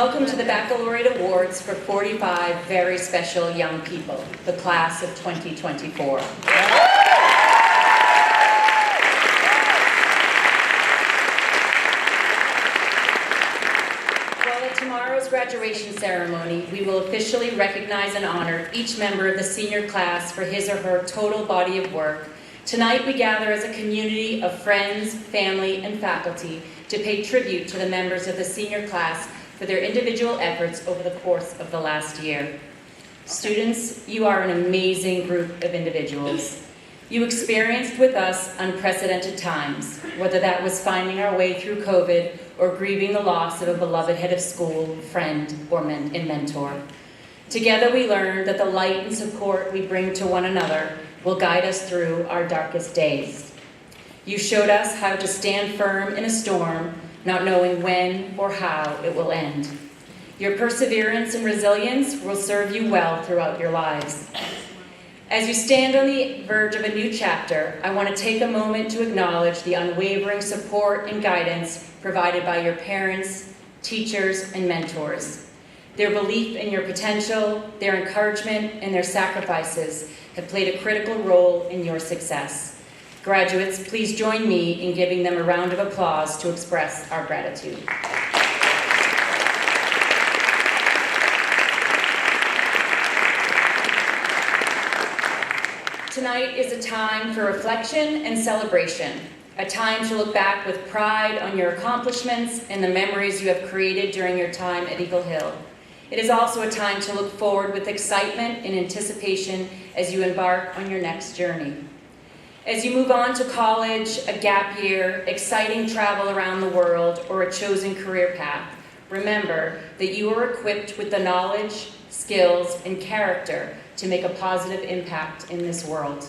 welcome to the Baccalaureate Awards for 45 very special young people, the class of 2024. Well, at tomorrow's graduation ceremony, we will officially recognize and honor each member of the senior class for his or her total body of work. Tonight, we gather as a community of friends, family, and faculty to pay tribute to the members of the senior class for their individual efforts over the course of the last year. Students, you are an amazing group of individuals. You experienced with us unprecedented times, whether that was finding our way through COVID or grieving the loss of a beloved head of school, friend, or mentor. Together we learned that the light and support we bring to one another will guide us through our darkest days. You showed us how to stand firm in a storm, not knowing when or how it will end. Your perseverance and resilience will serve you well throughout your lives. As you stand on the verge of a new chapter, I want to take a moment to acknowledge the unwavering support and guidance provided by your parents, teachers, and mentors. Their belief in your potential, their encouragement, and their sacrifices have played a critical role in your success. Graduates, please join me in giving them a round of applause to express our gratitude. Tonight is a time for reflection and celebration, a time to look back with pride on your accomplishments and the memories you have created during your time at Eagle Hill. It is also a time to look forward with excitement and anticipation as you embark on your next journey. As you move on to college, a gap year, exciting travel around the world, or a chosen career path, remember that you are equipped with the knowledge, skills, and character to make a positive impact in this world.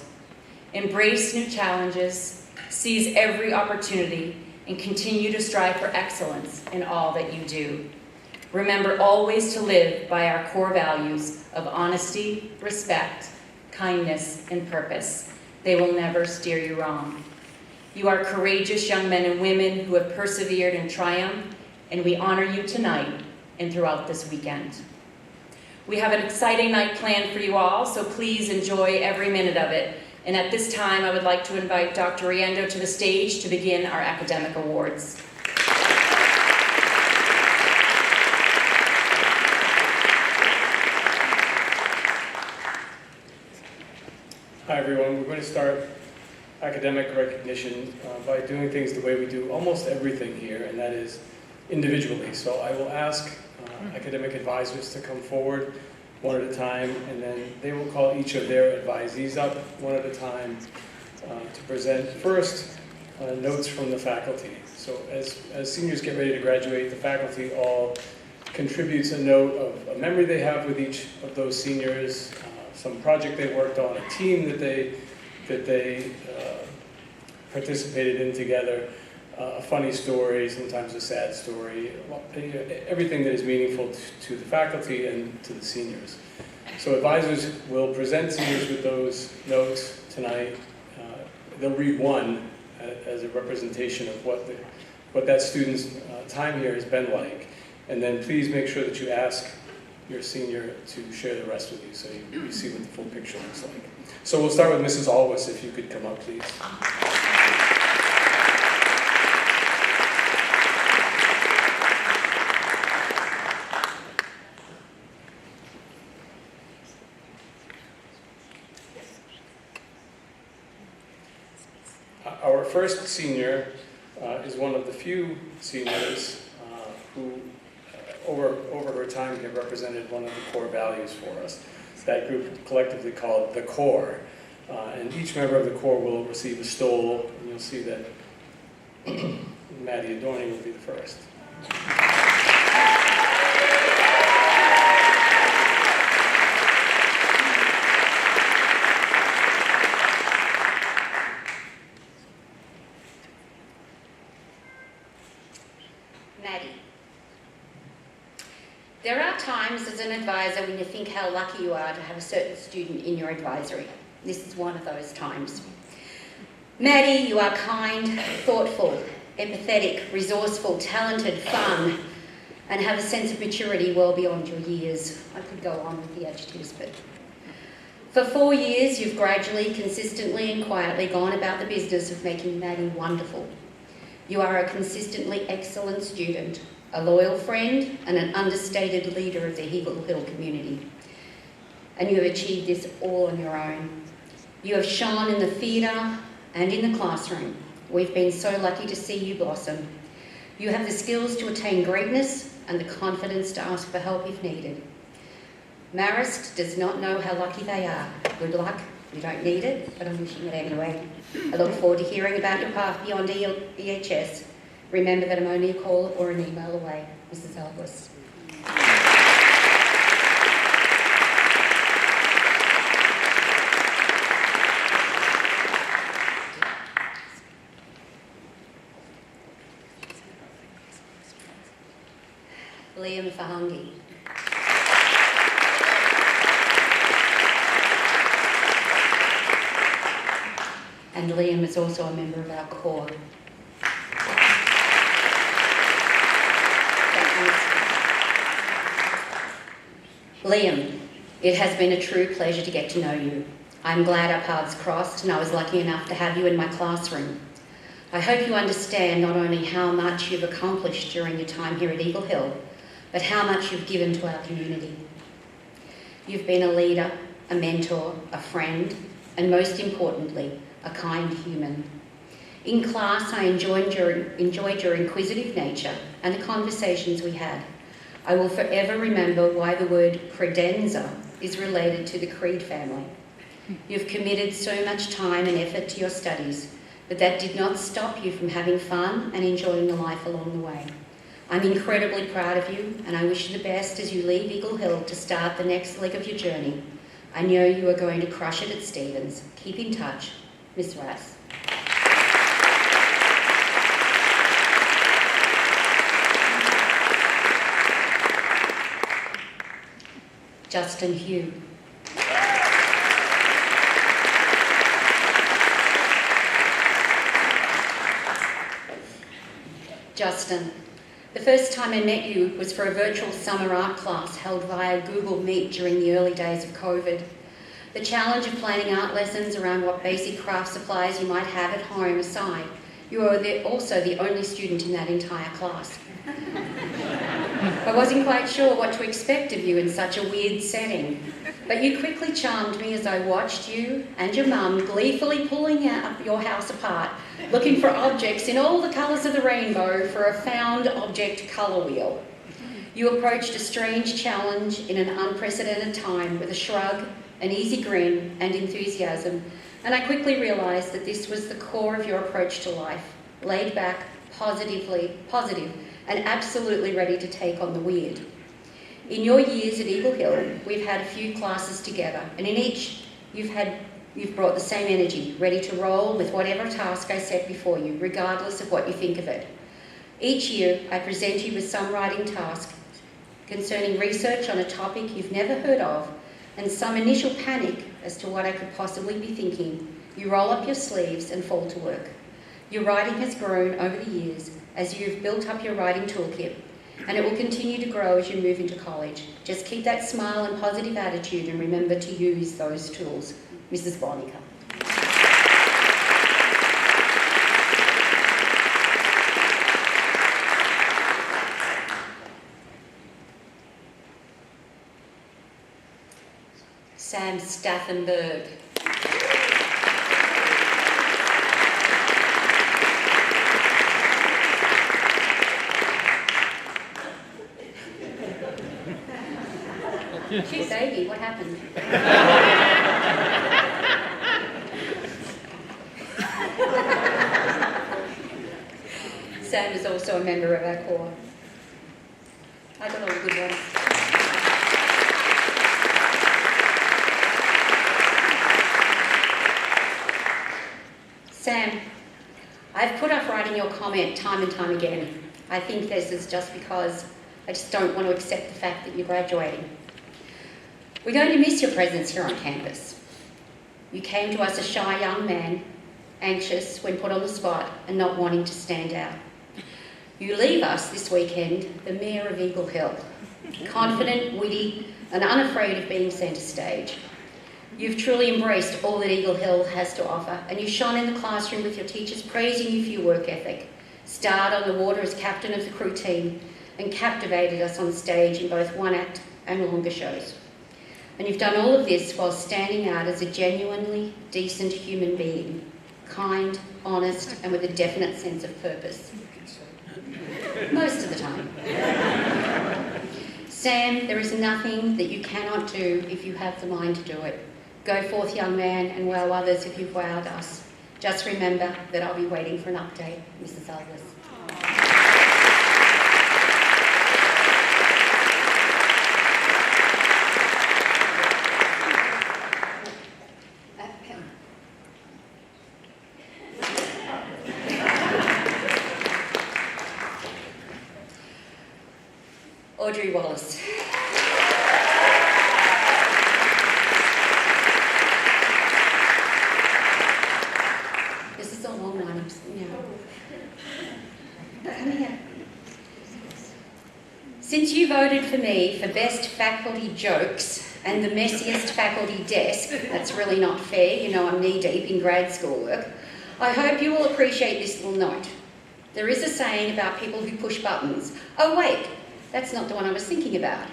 Embrace new challenges, seize every opportunity, and continue to strive for excellence in all that you do. Remember always to live by our core values of honesty, respect, kindness, and purpose. They will never steer you wrong. You are courageous young men and women who have persevered in triumph, and we honor you tonight and throughout this weekend. We have an exciting night planned for you all, so please enjoy every minute of it. And at this time, I would like to invite Dr. Riendeau to the stage to begin our academic awards. Hi everyone, we're going to start academic recognition by doing things the way we do almost everything here, and that is individually. So I will ask academic advisors to come forward one at a time, and then they will call each of their advisees up one at a time to present first notes from the faculty. So as seniors get ready to graduate, the faculty all contributes a note of a memory they have with each of those seniors, some project they worked on, a team that they participated in together, a funny story, sometimes a sad story, everything that is meaningful to the faculty and to the seniors. So advisors will present seniors with those notes tonight. They'll read one as a representation of what that student's time here has been like. And then please make sure that you ask your senior to share the rest with you so you see what the full picture looks like. So we'll start with Mrs. Alwis, if you could come up, please. Our first senior is one of the few seniors who over her time have represented one of the core values for us. That group collectively called the core. And each member of the core will receive a stole, and you'll see that Maddie Adorning will be the first. There are times as an advisor when you think how lucky you are to have a certain student in your advisory. This is one of those times. Maddie, you are kind, thoughtful, empathetic, resourceful, talented, fun, and have a sense of maturity well beyond your years. I could go on with the adjectives, but... For 4 years, you've gradually, consistently and quietly gone about the business of making Maddie wonderful. You are a consistently excellent student, a loyal friend and an understated leader of the Eagle Hill community. And you have achieved this all on your own. You have shone in the theatre and in the classroom. We've been so lucky to see you blossom. You have the skills to attain greatness and the confidence to ask for help if needed. Marist does not know how lucky they are. Good luck. You don't need it, but I'm wishing it anyway. I look forward to hearing about your path beyond EHS. Remember that I'm only a call or an email away. Mrs. Alwis. Liam Fahangi. And Liam is also a member of our corps. Liam, it has been a true pleasure to get to know you. I'm glad our paths crossed and I was lucky enough to have you in my classroom. I hope you understand not only how much you've accomplished during your time here at Eagle Hill, but how much you've given to our community. You've been a leader, a mentor, a friend, and most importantly, a kind human. In class, I enjoyed your inquisitive nature and the conversations we had. I will forever remember why the word credenza is related to the Creed family. You've committed so much time and effort to your studies, but that did not stop you from having fun and enjoying the life along the way. I'm incredibly proud of you, and I wish you the best as you leave Eagle Hill to start the next leg of your journey. I know you are going to crush it at Stevens. Keep in touch. Miss Rass. Justin Hugh. Justin, the first time I met you was for a virtual summer art class held via Google Meet during the early days of COVID. The challenge of planning art lessons around what basic craft supplies you might have at home aside, you were also the only student in that entire class. I wasn't quite sure what to expect of you in such a weird setting, but you quickly charmed me as I watched you and your mum gleefully pulling out your house apart, looking for objects in all the colours of the rainbow for a found object colour wheel. You approached a strange challenge in an unprecedented time with a shrug, an easy grin and enthusiasm, and I quickly realised that this was the core of your approach to life, laid back, positive, and absolutely ready to take on the weird. In your years at Eagle Hill, we've had a few classes together, and in each you've brought the same energy, ready to roll with whatever task I set before you, regardless of what you think of it. Each year, I present you with some writing task concerning research on a topic you've never heard of, and some initial panic as to what I could possibly be thinking. You roll up your sleeves and fall to work. Your writing has grown over the years as you've built up your writing toolkit, and it will continue to grow as you move into college. Just keep that smile and positive attitude and remember to use those tools. Mrs. Bonica. Sam Stafenberg. Cute baby, what happened? Sam is also a member of our corps. I got all the good ones. Sam, I've put off writing your comment time and time again. I think this is just because I just don't want to accept the fact that you're graduating. We're going to miss your presence here on campus. You came to us a shy young man, anxious when put on the spot and not wanting to stand out. You leave us this weekend the Mayor of Eagle Hill, confident, witty, and unafraid of being centre stage. You've truly embraced all that Eagle Hill has to offer, and you shone in the classroom with your teachers praising you for your work ethic, starred on the water as captain of the crew team, and captivated us on stage in both one-act and longer shows. And you've done all of this while standing out as a genuinely decent human being, kind, honest, and with a definite sense of purpose. Most of the time. Sam, there is nothing that you cannot do if you have the mind to do it. Go forth, young man, and wow others if you've wowed us. Just remember that I'll be waiting for an update, Mrs. Alwis. Audrey Wallace. This is a long one, Come here. Since you voted for me for best faculty jokes and the messiest faculty desk, that's really not fair, you know I'm knee-deep in grad school work, I hope you will appreciate this little note. There is a saying about people who push buttons. Oh wait, that's not the one I was thinking about.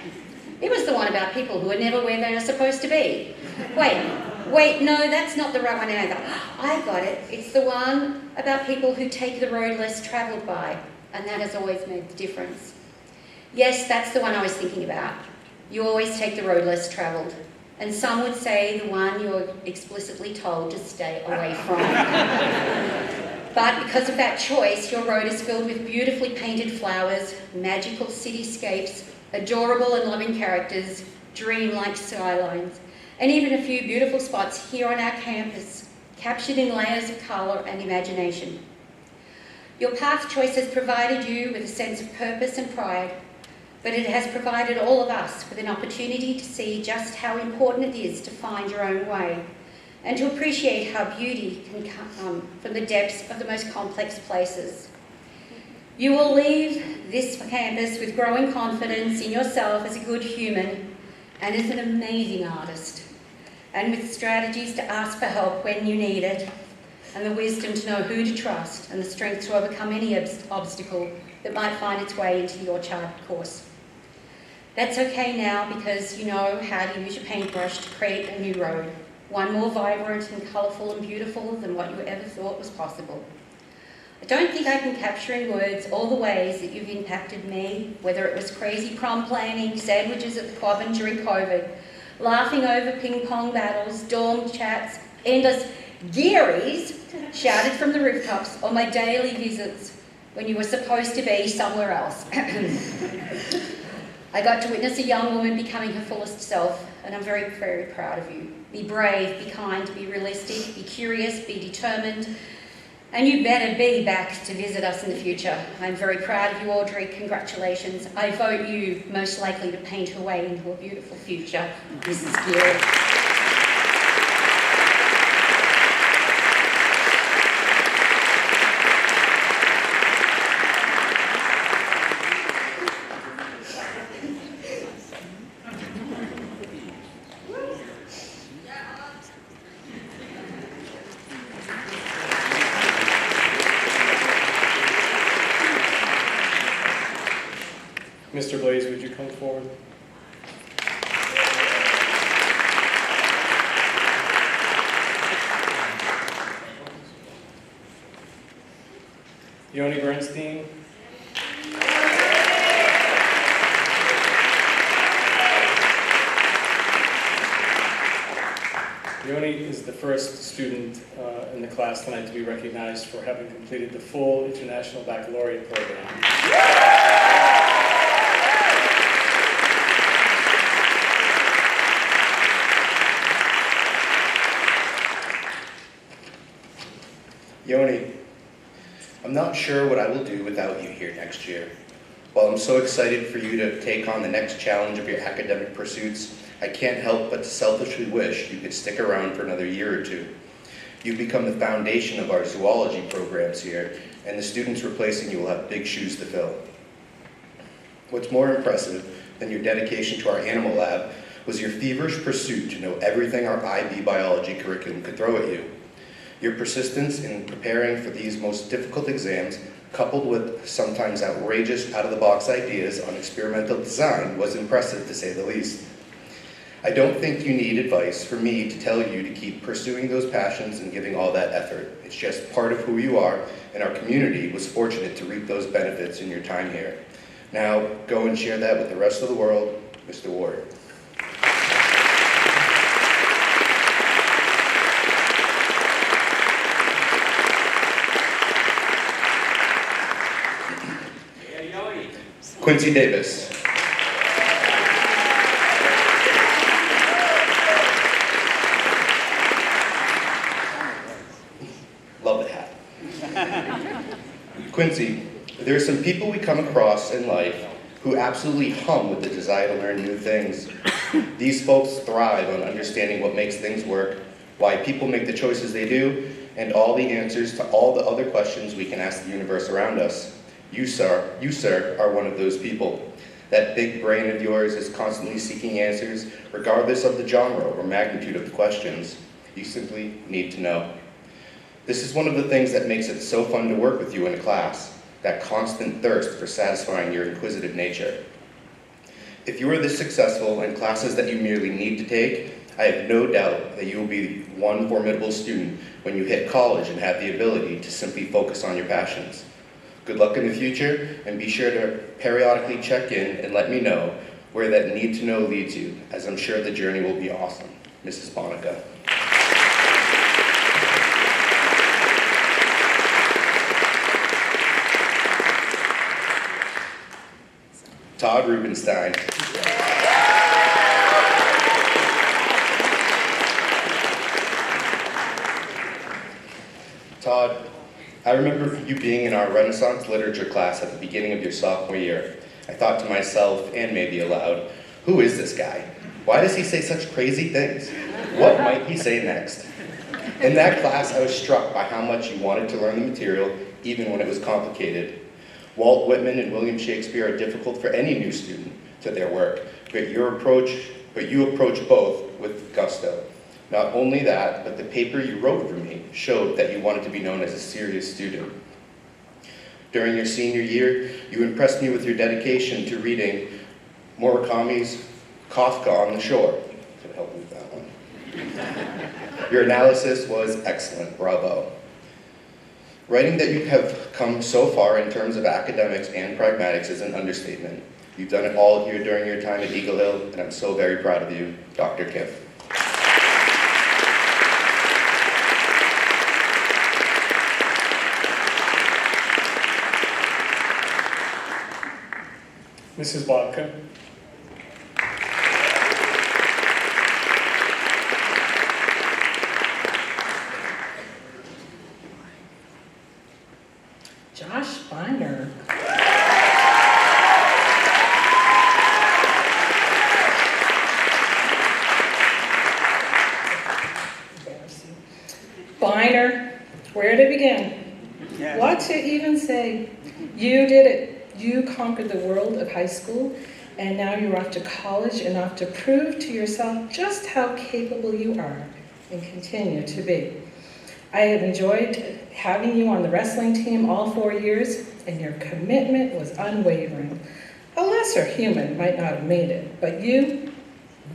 It was the one about people who are never where they are supposed to be. Wait, no, that's not the right one either. I got it. It's the one about people who take the road less travelled by, and that has always made the difference. Yes, that's the one I was thinking about. You always take the road less travelled, and some would say the one you're explicitly told to stay away from. But because of that choice, your road is filled with beautifully painted flowers, magical cityscapes, adorable and loving characters, dream-like skylines, and even a few beautiful spots here on our campus, captured in layers of colour and imagination. Your path choice has provided you with a sense of purpose and pride, but it has provided all of us with an opportunity to see just how important it is to find your own way, and to appreciate how beauty can come from the depths of the most complex places. You will leave this campus with growing confidence in yourself as a good human and as an amazing artist, and with strategies to ask for help when you need it, and the wisdom to know who to trust, and the strength to overcome any obstacle that might find its way into your charted course. That's okay now, because you know how to use your paintbrush to create a new road, one more vibrant and colourful and beautiful than what you ever thought was possible. I don't think I can capture in words all the ways that you've impacted me, whether it was crazy prom planning, sandwiches at the Quabbin during COVID, laughing over ping pong battles, dorm chats, endless Gearys shouted from the rooftops, or my daily visits when you were supposed to be somewhere else. I got to witness a young woman becoming her fullest self, and I'm very, very proud of you. Be brave, be kind, be realistic, be curious, be determined, and you better be back to visit us in the future. I'm very proud of you, Audrey. Congratulations. I vote you most likely to paint her way into a beautiful future, Mrs. Geary. Mr. Blais, would you come forward? Yoni Bernstein. Yoni is the first student in the class tonight to be recognized for having completed the full International Baccalaureate program. Yoni, I'm not sure what I will do without you here next year. While I'm so excited for you to take on the next challenge of your academic pursuits, I can't help but to selfishly wish you could stick around for another year or two. You've become the foundation of our zoology programs here, and the students replacing you will have big shoes to fill. What's more impressive than your dedication to our animal lab was your feverish pursuit to know everything our IB biology curriculum could throw at you. Your persistence in preparing for these most difficult exams, coupled with sometimes outrageous out-of-the-box ideas on experimental design, was impressive to say the least. I don't think you need advice from me to tell you to keep pursuing those passions and giving all that effort. It's just part of who you are, and our community was fortunate to reap those benefits in your time here. Now, go and share that with the rest of the world, Mr. Ward. Quincy Davis. Love the hat. Quincy, there are some people we come across in life who absolutely hum with the desire to learn new things. These folks thrive on understanding what makes things work, why people make the choices they do, and all the answers to all the other questions we can ask the universe around us. You, sir, are one of those people. That big brain of yours is constantly seeking answers, regardless of the genre or magnitude of the questions. You simply need to know. This is one of the things that makes it so fun to work with you in a class, that constant thirst for satisfying your inquisitive nature. If you are this successful in classes that you merely need to take, I have no doubt that you will be one formidable student when you hit college and have the ability to simply focus on your passions. Good luck in the future, and be sure to periodically check in and let me know where that need to know leads you, as I'm sure the journey will be awesome. Mrs. Bobka. Todd Rubenstein. Todd, I remember you being in our Renaissance literature class at the beginning of your sophomore year. I thought to myself, and maybe aloud, who is this guy? Why does he say such crazy things? What might he say next? In that class, I was struck by how much you wanted to learn the material, even when it was complicated. Walt Whitman and William Shakespeare are difficult for any new student to their work, but you approach both with gusto. Not only that, but the paper you wrote for me showed that you wanted to be known as a serious student. During your senior year, you impressed me with your dedication to reading Murakami's Kafka on the Shore. Could help me with that one. Your analysis was excellent, bravo. Writing that you have come so far in terms of academics and pragmatics is an understatement. You've done it all here during your time at Eagle Hill, and I'm so very proud of you, Dr. Kiff. Mrs. Bobka. Josh Biner. Biner, where to begin? What to even say? You did it. You conquered the world of high school, and now you're off to college and off to prove to yourself just how capable you are and continue to be. I have enjoyed having you on the wrestling team all 4 years, and your commitment was unwavering. A lesser human might not have made it, but you,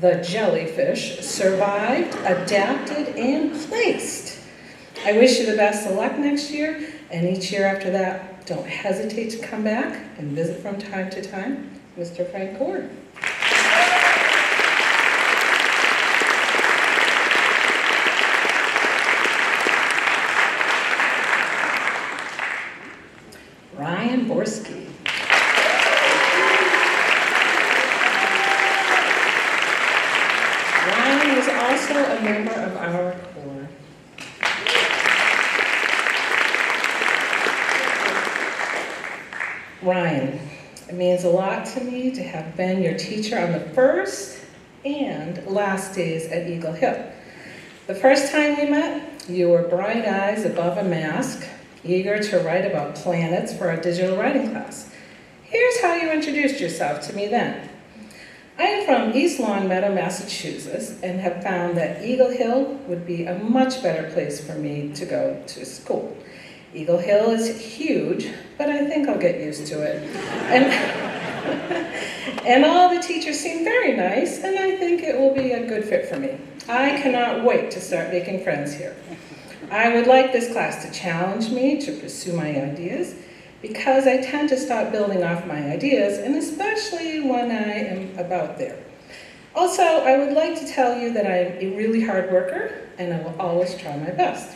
the jellyfish, survived, adapted, and placed. I wish you the best of luck next year, and each year after that. Don't hesitate to come back and visit from time to time. Mr. Frank Cord. Ryan Borski. Ryan is also a member of our corps. Ryan, it means a lot to me to have been your teacher on the first and last days at Eagle Hill. The first time we met, your bright eyes above a mask, eager to write about planets for our digital writing class. Here's how you introduced yourself to me then. I am from East Longmeadow, Massachusetts, and have found that Eagle Hill would be a much better place for me to go to school. Eagle Hill is huge, but I think I'll get used to it. And all the teachers seem very nice, and I think it will be a good fit for me. I cannot wait to start making friends here. I would like this class to challenge me to pursue my ideas, because I tend to stop building off my ideas, and especially when I am about there. Also, I would like to tell you that I am a really hard worker, and I will always try my best.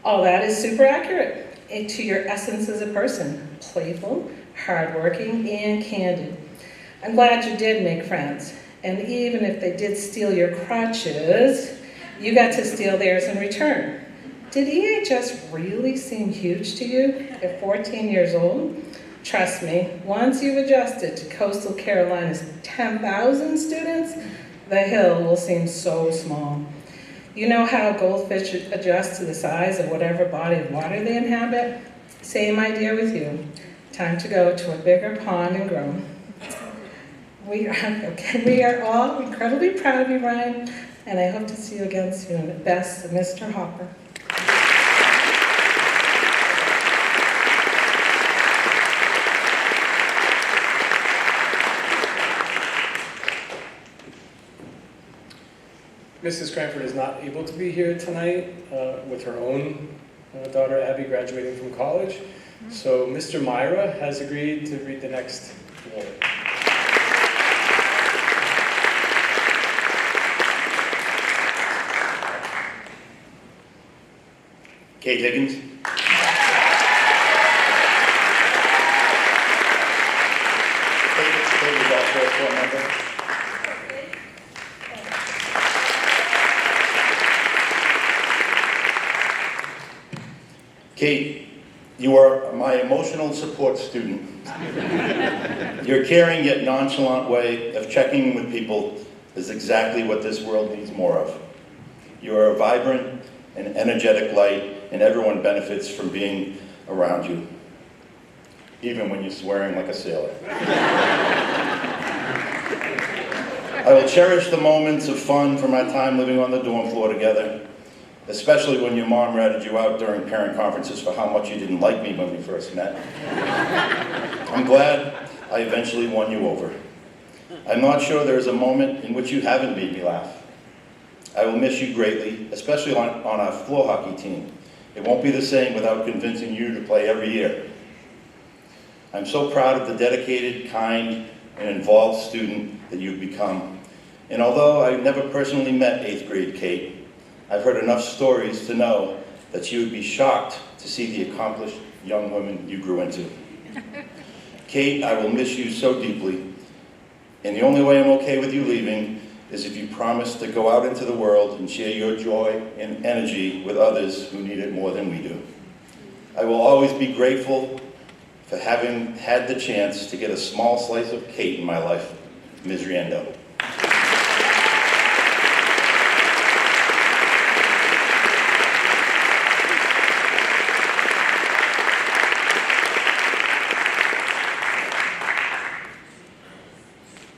All that is super accurate to your essence as a person, playful, hardworking, and candid. I'm glad you did make friends, and even if they did steal your crutches, you got to steal theirs in return. Did EHS really seem huge to you at 14 years old? Trust me, once you've adjusted to Coastal Carolina's 10,000 students, the hill will seem so small. You know how goldfish adjust to the size of whatever body of water they inhabit? Same idea with you. Time to go to a bigger pond and grow. We are all incredibly proud of you, Ryan, and I hope to see you again soon. Best, Mr. Hopper. Mrs. Cranford is not able to be here tonight with her own daughter Abby graduating from college. So Mr. Myra has agreed to read the next award. Kate Higgins. Kate is also a full member. Kate, you are my emotional support student. Your caring yet nonchalant way of checking in with people is exactly what this world needs more of. You are a vibrant and energetic light, and everyone benefits from being around you, even when you're swearing like a sailor. I will cherish the moments of fun from my time living on the dorm floor together, especially when your mom ratted you out during parent conferences for how much you didn't like me when we first met. I'm glad I eventually won you over. I'm not sure there is a moment in which you haven't made me laugh. I will miss you greatly, especially on our floor hockey team. It won't be the same without convincing you to play every year. I'm so proud of the dedicated, kind, and involved student that you've become. And although I've never personally met 8th grade Kate, I've heard enough stories to know that you would be shocked to see the accomplished young woman you grew into. Kate, I will miss you so deeply, and the only way I'm okay with you leaving is if you promise to go out into the world and share your joy and energy with others who need it more than we do. I will always be grateful for having had the chance to get a small slice of Kate in my life, Ms. Riendeau.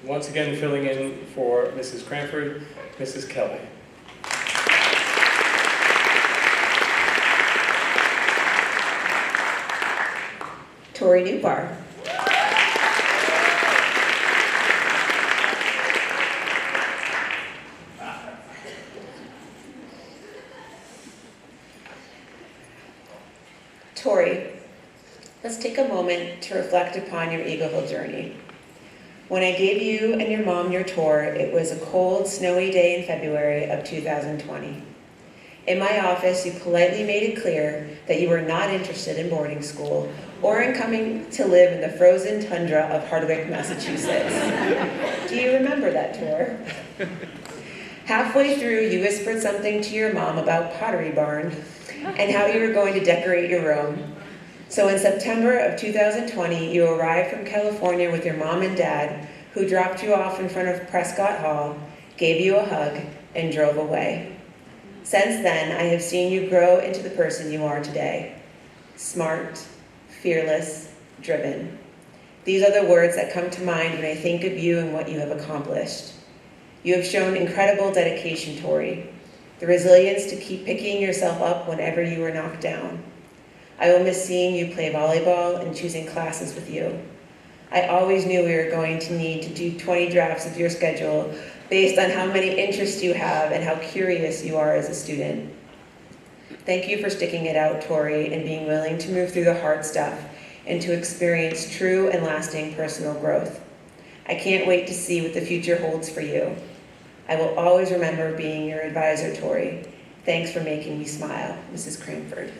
Once again, filling in for Mrs. Cranford, Mrs. Kelly. Tori Newbar. Tori, let's take a moment to reflect upon your Eagle Hill journey. When I gave you and your mom your tour, it was a cold, snowy day in February of 2020. In my office, you politely made it clear that you were not interested in boarding school or in coming to live in the frozen tundra of Hardwick, Massachusetts. Do you remember that tour? Halfway through, you whispered something to your mom about Pottery Barn and how you were going to decorate your room. So in September of 2020, you arrived from California with your mom and dad, who dropped you off in front of Prescott Hall, gave you a hug, and drove away. Since then, I have seen you grow into the person you are today. Smart, fearless, driven. These are the words that come to mind when I think of you and what you have accomplished. You have shown incredible dedication, Tori. The resilience to keep picking yourself up whenever you are knocked down. I will miss seeing you play volleyball and choosing classes with you. I always knew we were going to need to do 20 drafts of your schedule based on how many interests you have and how curious you are as a student. Thank you for sticking it out, Tori, and being willing to move through the hard stuff and to experience true and lasting personal growth. I can't wait to see what the future holds for you. I will always remember being your advisor, Tori. Thanks for making me smile, Mrs. Cranford.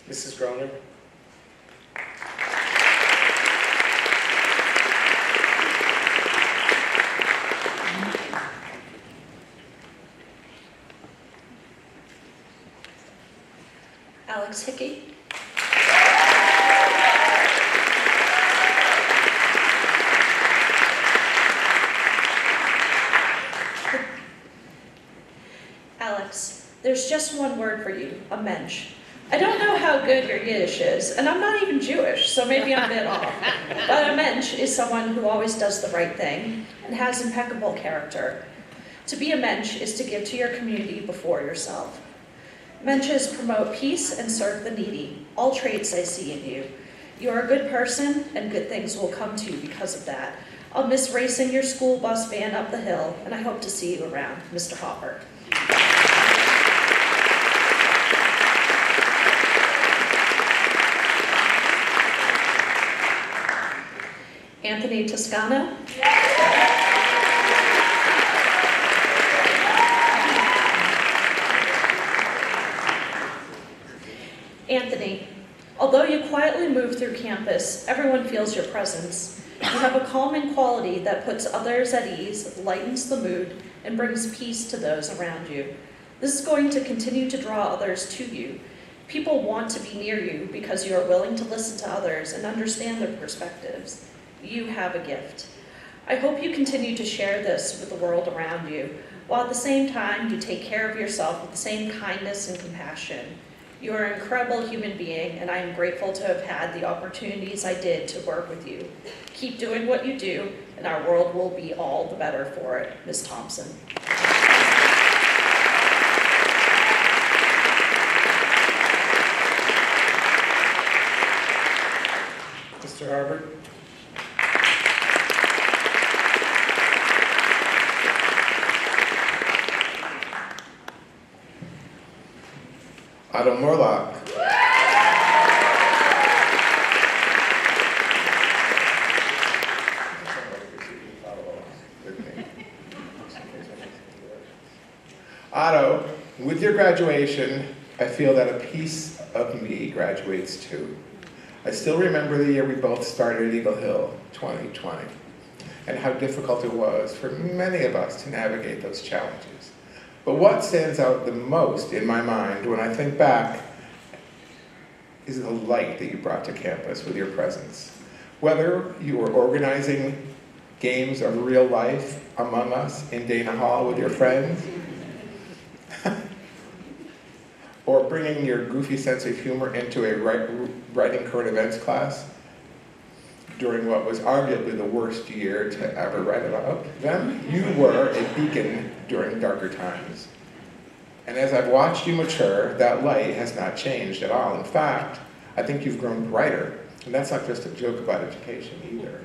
Mrs. Groner. Alex Hickey. Alex, there's just one word for you, a mensch. I don't know how good your Yiddish is, and I'm not even Jewish, so maybe I'm a bit off. But a mensch is someone who always does the right thing and has impeccable character. To be a mensch is to give to your community before yourself. Mensches promote peace and serve the needy, all traits I see in you. You are a good person, and good things will come to you because of that. I'll miss racing your school bus van up the hill, and I hope to see you around, Mr. Harbert. Anthony Toscano. Anthony, although you quietly move through campus, everyone feels your presence. You have a calming quality that puts others at ease, lightens the mood, and brings peace to those around you. This is going to continue to draw others to you. People want to be near you because you are willing to listen to others and understand their perspectives. You have a gift. I hope you continue to share this with the world around you, while at the same time you take care of yourself with the same kindness and compassion. You are an incredible human being, and I am grateful to have had the opportunities I did to work with you. Keep doing what you do, and our world will be all the better for it. Ms. Thompson. Mr. Harbert. Otto Morlock. Otto, with your graduation, I feel that a piece of me graduates too. I still remember the year we both started at Eagle Hill, 2020, and how difficult it was for many of us to navigate those challenges. But what stands out the most in my mind when I think back is the light that you brought to campus with your presence. Whether you were organizing games of real life among us in Dana Hall with your friends, or bringing your goofy sense of humor into a writing current events class during what was arguably the worst year to ever write about them, you were a beacon during darker times. And as I've watched you mature, that light has not changed at all. In fact, I think you've grown brighter. And that's not just a joke about education either.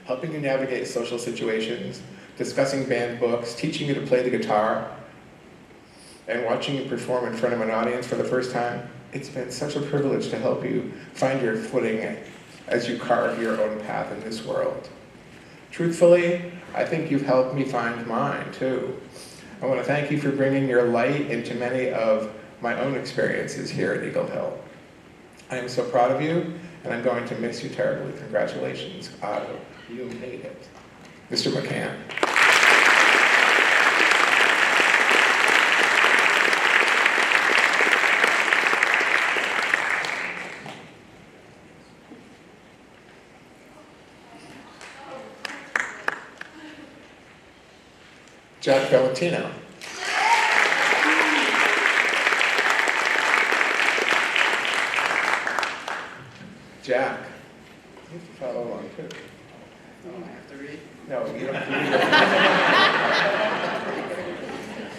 Helping you navigate social situations, discussing banned books, teaching you to play the guitar, and watching you perform in front of an audience for the first time, it's been such a privilege to help you find your footing as you carve your own path in this world. Truthfully, I think you've helped me find mine too. I want to thank you for bringing your light into many of my own experiences here at Eagle Hill. I am so proud of you, and I'm going to miss you terribly. Congratulations, Otto. You made it. Mr. McCann. Jack Valentino. Jack, you have to follow along too. Oh, I have to read? No, you don't have to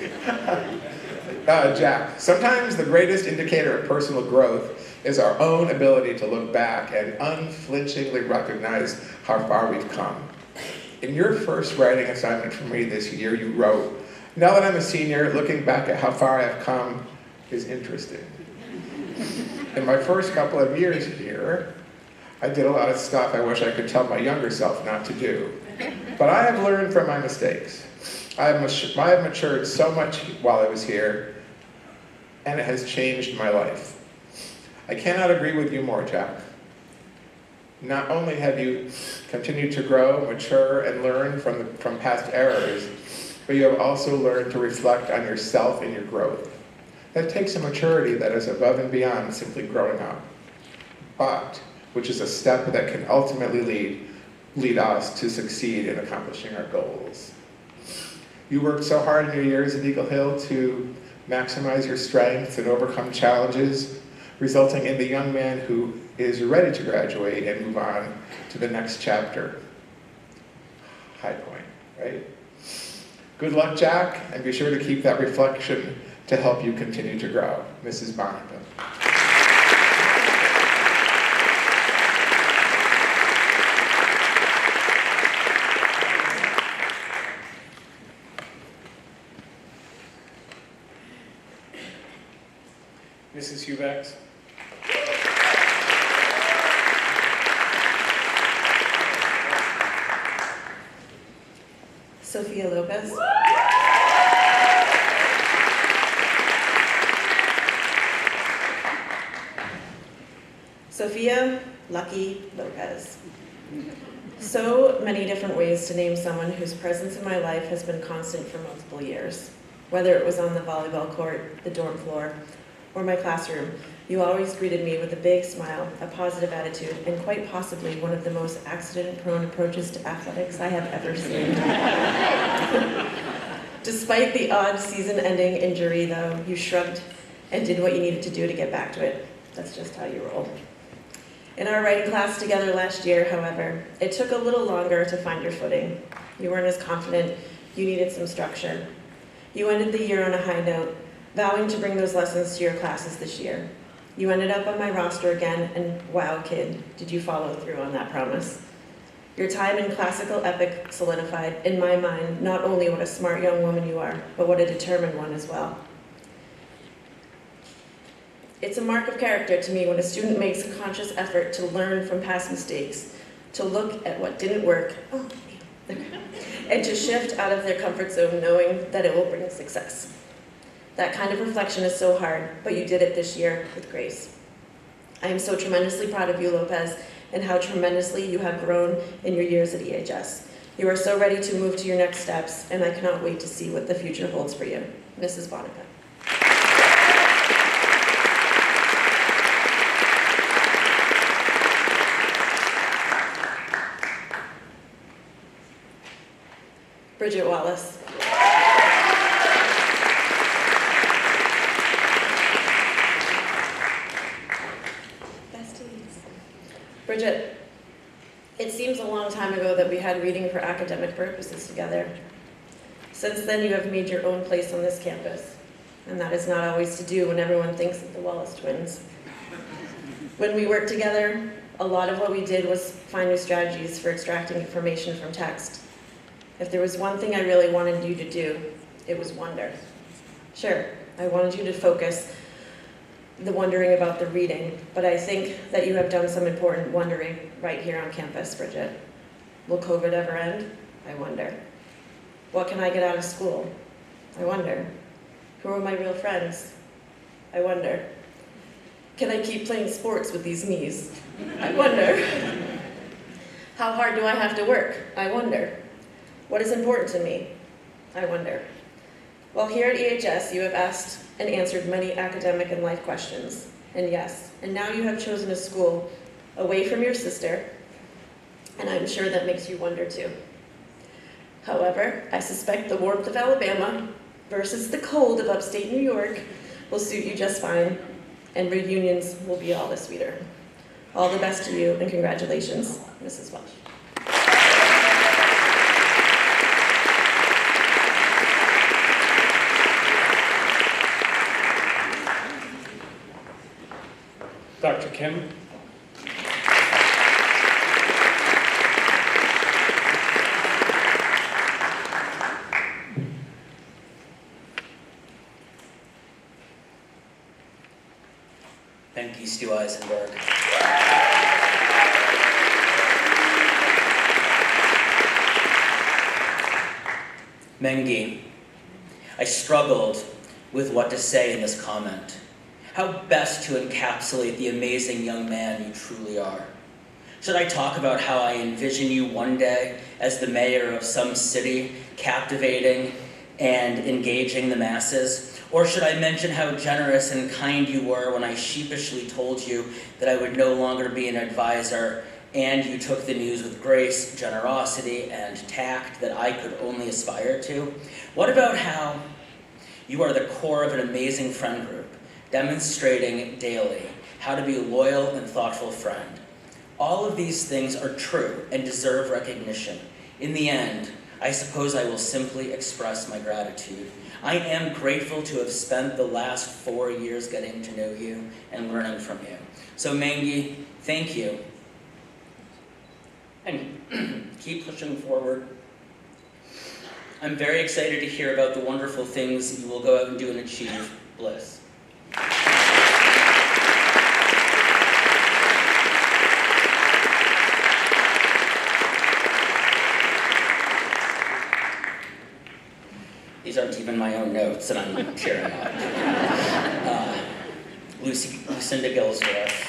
read it. Jack, sometimes the greatest indicator of personal growth is our own ability to look back and unflinchingly recognize how far we've come. In your first writing assignment for me this year, you wrote, "Now that I'm a senior, looking back at how far I've come is interesting." In my first couple of years here, I did a lot of stuff I wish I could tell my younger self not to do. But I have learned from my mistakes. I have matured so much while I was here, and it has changed my life. I cannot agree with you more, Jack. Not only have you continued to grow, mature, and learn from past errors, but you have also learned to reflect on yourself and your growth. That takes a maturity that is above and beyond simply growing up, but which is a step that can ultimately lead us to succeed in accomplishing our goals. You worked so hard in your years at Eagle Hill to maximize your strengths and overcome challenges, resulting in the young man who is ready to graduate and move on to the next chapter. High point, right? Good luck, Jack, and be sure to keep that reflection to help you continue to grow. Mrs. Bobka. Mrs. Hubacz. Sophia Lopez. Sophia Lucky Lopez. So many different ways to name someone whose presence in my life has been constant for multiple years. Whether it was on the volleyball court, the dorm floor, or my classroom, you always greeted me with a big smile, a positive attitude, and quite possibly one of the most accident-prone approaches to athletics I have ever seen. Despite the odd season-ending injury, though, you shrugged and did what you needed to do to get back to it. That's just how you roll. In our writing class together last year, however, it took a little longer to find your footing. You weren't as confident, you needed some structure. You ended the year on a high note, vowing to bring those lessons to your classes this year. You ended up on my roster again, and wow, kid, did you follow through on that promise. Your time in classical epic solidified, in my mind, not only what a smart young woman you are, but what a determined one as well. It's a mark of character to me when a student makes a conscious effort to learn from past mistakes, to look at what didn't work, and to shift out of their comfort zone knowing that it will bring success. That kind of reflection is so hard, but you did it this year with grace. I am so tremendously proud of you, Lopez, and how tremendously you have grown in your years at EHS. You are so ready to move to your next steps, and I cannot wait to see what the future holds for you. Mrs. Bobka. Bridget Wallace. Bridget, it seems a long time ago that we had reading for academic purposes together. Since then, you have made your own place on this campus, and that is not always to do when everyone thinks of the Wallace twins. When we worked together, a lot of what we did was find new strategies for extracting information from text. If there was one thing I really wanted you to do, it was wonder. Sure, I wanted you to focus the wondering about the reading, but I think that you have done some important wondering right here on campus, Bridget. Will COVID ever end? I wonder. What can I get out of school? I wonder. Who are my real friends? I wonder. Can I keep playing sports with these knees? I wonder. How hard do I have to work? I wonder. What is important to me? I wonder. While here at EHS, you have asked and answered many academic and life questions. And yes, and now you have chosen a school away from your sister, and I'm sure that makes you wonder too. However, I suspect the warmth of Alabama versus the cold of upstate New York will suit you just fine, and reunions will be all the sweeter. All the best to you, and congratulations, Mrs. Welsh. Dr. Kim. Thank you, Stu Eisenberg. Mengi, I struggled with what to say in this comment. How best to encapsulate the amazing young man you truly are. Should I talk about how I envision you one day as the mayor of some city, captivating and engaging the masses? Or should I mention how generous and kind you were when I sheepishly told you that I would no longer be an advisor, and you took the news with grace, generosity, and tact that I could only aspire to? What about how you are the core of an amazing friend group, demonstrating daily how to be a loyal and thoughtful friend? All of these things are true and deserve recognition. In the end, I suppose I will simply express my gratitude. I am grateful to have spent the last 4 years getting to know you and learning from you. So Mengi, thank you. And keep pushing forward. I'm very excited to hear about the wonderful things you will go out and do and achieve. Bliss. These aren't even my own notes, and I'm tearing up. Lucinda Gillsworth.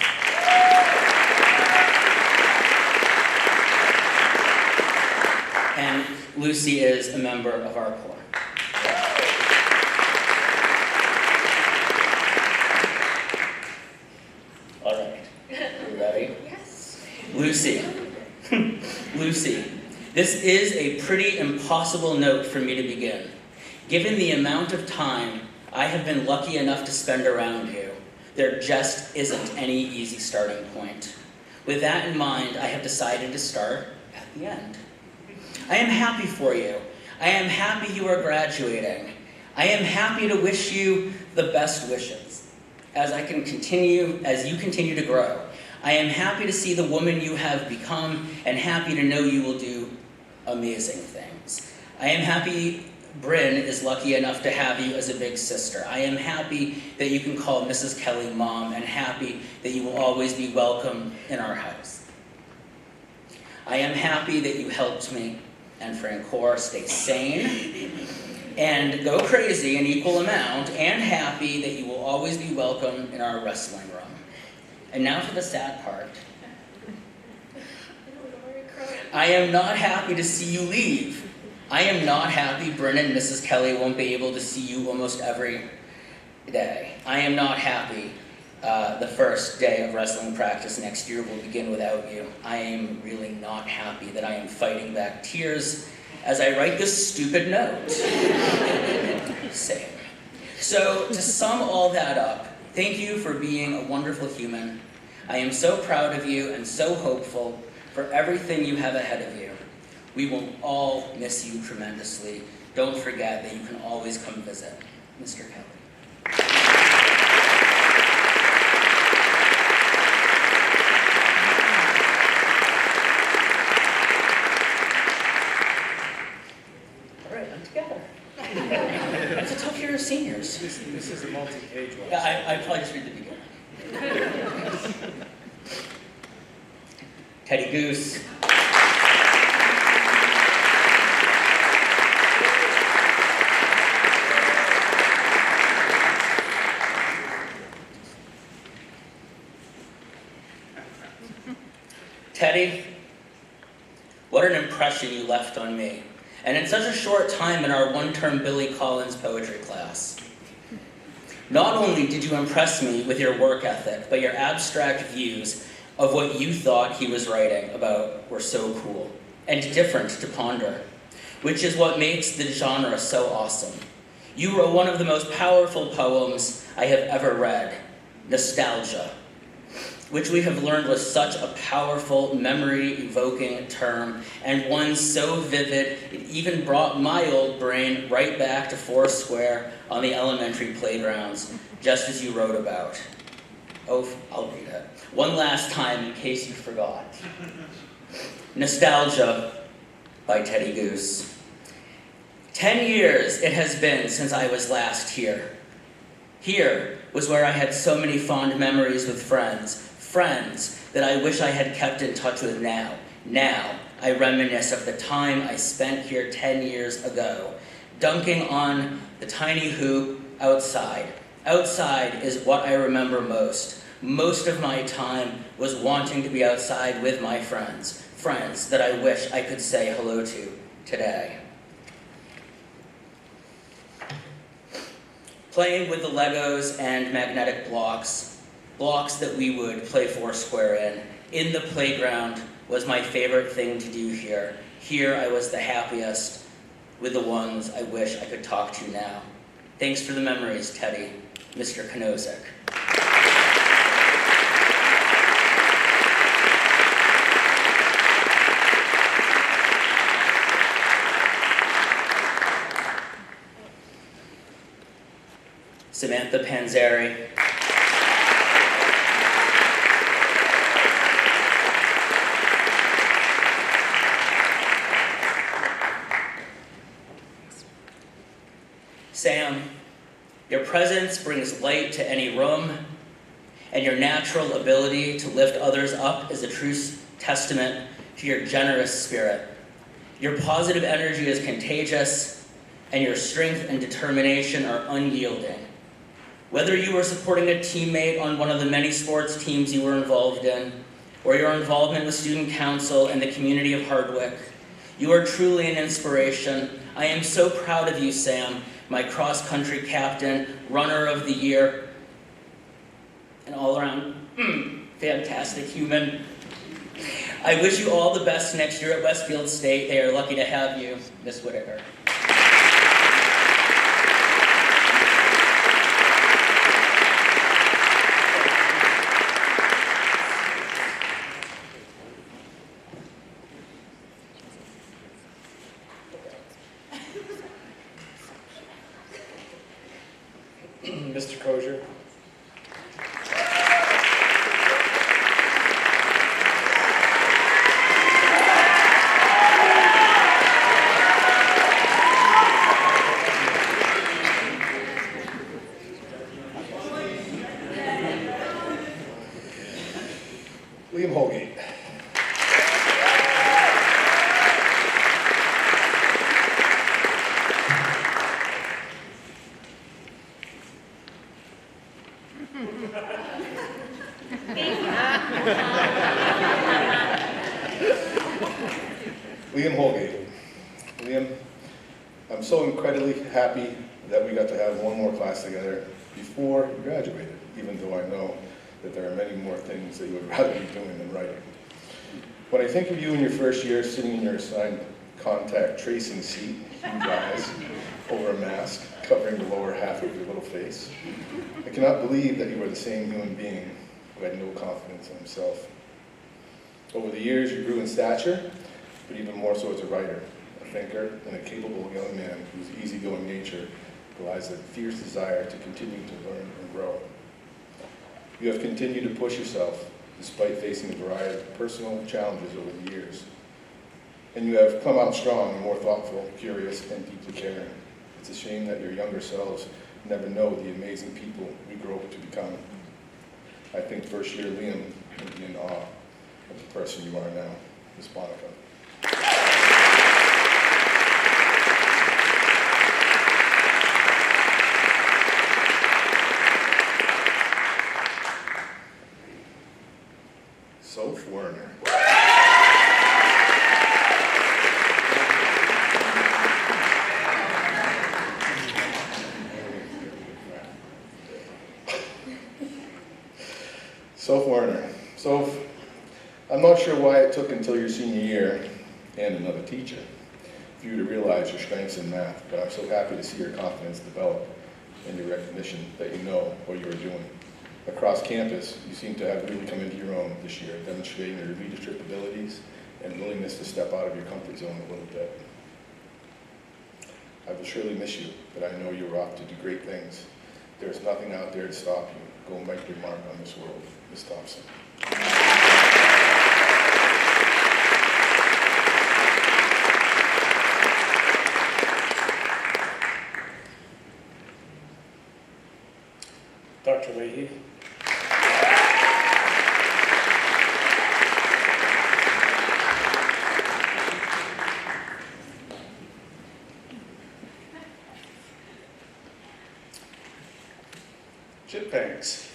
And Lucy is a member of our corps. All right, you ready? Yes. Lucy. Lucy, this is a pretty impossible note for me to begin. Given the amount of time I have been lucky enough to spend around you, there just isn't any easy starting point. With that in mind, I have decided to start at the end. I am happy for you. I am happy you are graduating. I am happy to wish you the best wishes as you continue to grow. I am happy to see the woman you have become and happy to know you will do amazing things. I am happy Bryn is lucky enough to have you as a big sister. I am happy that you can call Mrs. Kelly Mom, and happy that you will always be welcome in our house. I am happy that you helped me and Francoeur stay sane and go crazy in equal amount, and happy that you will always be welcome in our wrestling room. And now for the sad part. I am not happy to see you leave. I am not happy Bryn and Mrs. Kelly won't be able to see you almost every day. I am not happy the first day of wrestling practice next year will begin without you. I am really not happy that I am fighting back tears as I write this stupid note. Same. So to sum all that up, thank you for being a wonderful human. I am so proud of you and so hopeful for everything you have ahead of you. We will all miss you tremendously. Don't forget that you can always come visit. Mr. Kelly. All right, I'm together. It's a tough year of seniors. This is a multi-page one. Yeah, I probably just read the beginning. Teddy Goose. Teddy, what an impression you left on me, and in such a short time in our one-term Billy Collins poetry class. Not only did you impress me with your work ethic, but your abstract views of what you thought he was writing about were so cool and different to ponder. which is what makes the genre so awesome. You wrote one of the most powerful poems I have ever read, Nostalgia, which we have learned was such a powerful, memory-evoking term, and one so vivid it even brought my old brain right back to Foursquare on the elementary playgrounds, just as you wrote about. Oh, I'll read it. One last time, in case you forgot. Nostalgia by Teddy Goose. 10 years it has been since I was last here. Here was where I had so many fond memories with friends that I wish I had kept in touch with now. Now, I reminisce of the time I spent here 10 years ago, dunking on the tiny hoop outside. Outside is what I remember most. Most of my time was wanting to be outside with my friends that I wish I could say hello to today. Playing with the Legos and magnetic blocks that we would play Foursquare in the playground was my favorite thing to do here. Here I was the happiest with the ones I wish I could talk to now. Thanks for the memories, Teddy. Mr. Kanozik. Samantha Panzeri. Sam, your presence brings light to any room, and your natural ability to lift others up is a true testament to your generous spirit. Your positive energy is contagious, and your strength and determination are unyielding. Whether you were supporting a teammate on one of the many sports teams you were involved in, or your involvement with student council and the community of Hardwick, you are truly an inspiration. I am so proud of you, Sam, my cross-country captain, runner of the year, and all-around fantastic human. I wish you all the best next year at Westfield State. They are lucky to have you, Miss Whitaker. Mr. Koczur. Liam Holgate. Liam Holgate. Liam, I'm so incredibly happy that we got to have one more class together before you graduated, even though I know that there are many more things that you would rather be doing than writing. When I think of you in your first year sitting in your assigned contact tracing seat, huge eyes, over a mask, covering the lower half of your little face, I cannot believe that you were the same human being who had no confidence in himself. Over the years, you grew in stature, but even more so as a writer, a thinker, and a capable young man whose easygoing nature belies a fierce desire to continue to learn and grow. You have continued to push yourself despite facing a variety of personal challenges over the years. And you have come out strong and more thoughtful, curious, and deeply caring. It's a shame that your younger selves never know the amazing people we grow up to become. I think first year Liam would be in awe of the person you are now, Miss Bobka. Soph Werner. Soph Werner. Soph, I'm not sure why it took until your senior year and another teacher for you to realize your strengths in math, but I'm so happy to see your confidence develop and your recognition that you know what you are doing. Across campus, you seem to have really come into your own this year, demonstrating your leadership abilities and willingness to step out of your comfort zone a little bit. I will surely miss you, but I know you are off to do great things. There's nothing out there to stop you. Go and make your mark on this world. Ms. Thompson. Dr. Leahy. Chip Banks.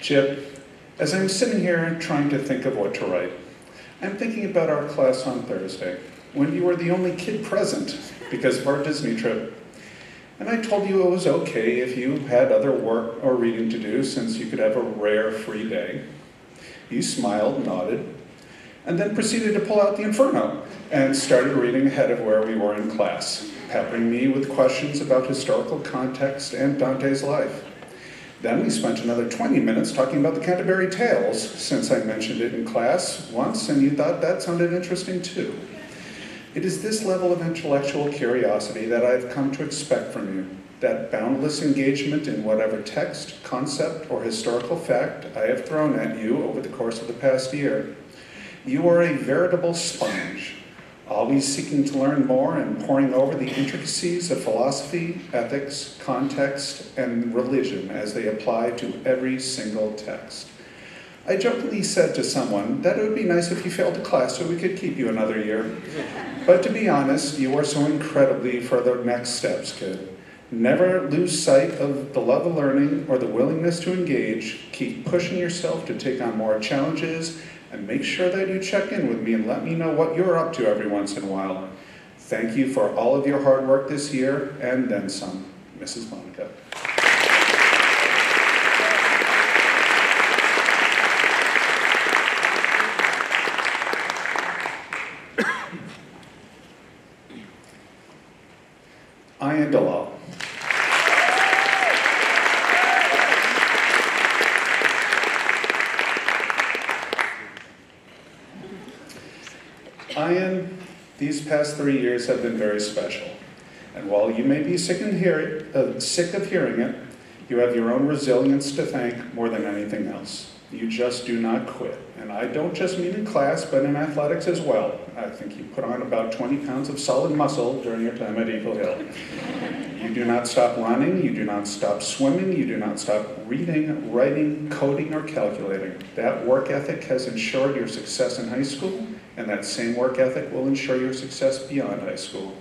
Chip, as I'm sitting here trying to think of what to write, I'm thinking about our class on Thursday, when you were the only kid present because of our Disney trip. And I told you it was okay if you had other work or reading to do since you could have a rare free day. You smiled, nodded, and then proceeded to pull out the Inferno and started reading ahead of where we were in class, peppering me with questions about historical context and Dante's life. Then we spent another 20 minutes talking about the Canterbury Tales, since I mentioned it in class once and you thought that sounded interesting too. It is this level of intellectual curiosity that I've come to expect from you, that boundless engagement in whatever text, concept, or historical fact I have thrown at you over the course of the past year. You are a veritable sponge, always seeking to learn more and poring over the intricacies of philosophy, ethics, context, and religion as they apply to every single text. I jokingly said to someone that it would be nice if you failed a class so we could keep you another year. But to be honest, you are so incredibly for the next steps, kid. Never lose sight of the love of learning or the willingness to engage. Keep pushing yourself to take on more challenges and make sure that you check in with me and let me know what you're up to every once in a while. Thank you for all of your hard work this year and then some. Mrs. Bobka. Ian Dalal. Ian, these past 3 years have been very special. And while you may be sick of hearing it, you have your own resilience to thank more than anything else. You just do not quit. And I don't just mean in class, but in athletics as well. I think you put on about 20 pounds of solid muscle during your time at Eagle Hill. You do not stop running, you do not stop swimming, you do not stop reading, writing, coding, or calculating. That work ethic has ensured your success in high school, and that same work ethic will ensure your success beyond high school.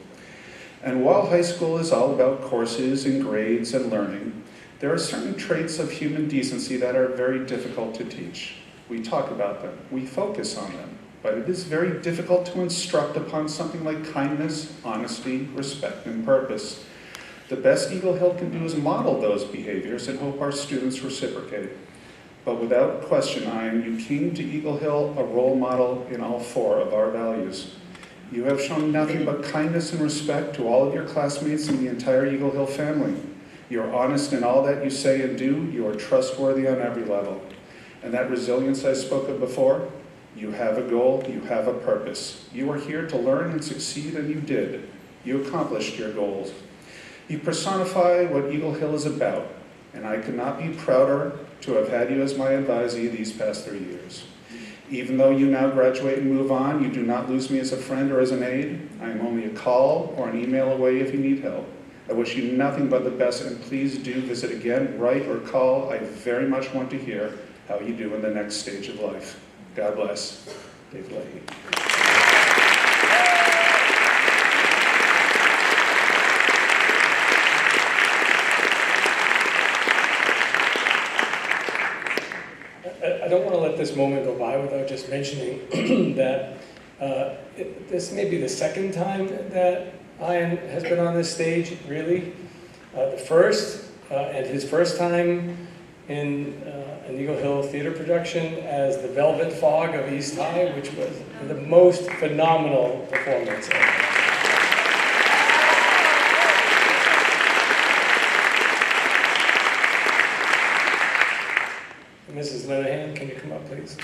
And while high school is all about courses and grades and learning, there are certain traits of human decency that are very difficult to teach. We talk about them, we focus on them, but it is very difficult to instruct upon something like kindness, honesty, respect, and purpose. The best Eagle Hill can do is model those behaviors and hope our students reciprocate. But without question, Ian, you came to Eagle Hill a role model in all 4 of our values. You have shown nothing but kindness and respect to all of your classmates and the entire Eagle Hill family. You are honest in all that you say and do. You are trustworthy on every level. And that resilience I spoke of before, you have a goal, you have a purpose. You are here to learn and succeed, and you did. You accomplished your goals. You personify what Eagle Hill is about, and I could not be prouder to have had you as my advisee these past 3 years. Even though you now graduate and move on, you do not lose me as a friend or as an aide. I am only a call or an email away if you need help. I wish you nothing but the best, and please do visit again, write or call. I very much want to hear how you do in the next stage of life. God bless. Dave Leahy. I don't want to let this moment go by without just mentioning that this may be the second time that Ian has been on this stage, really, the first, and his first time in an Eagle Hill theater production as the Velvet Fog of East High, which was the most phenomenal performance ever. Mrs. Linnehan, can you come up, please?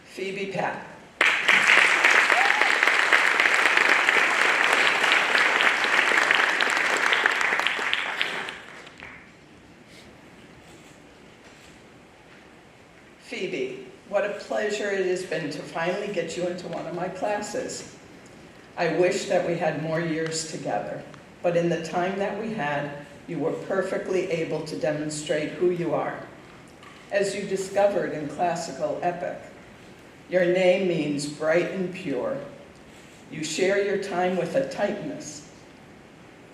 Phoebe Pat. Phoebe, what a pleasure it has been to finally get you into one of my classes. I wish that we had more years together, but in the time that we had, you were perfectly able to demonstrate who you are. As you discovered in classical epic, your name means bright and pure. You share your time with a tightness.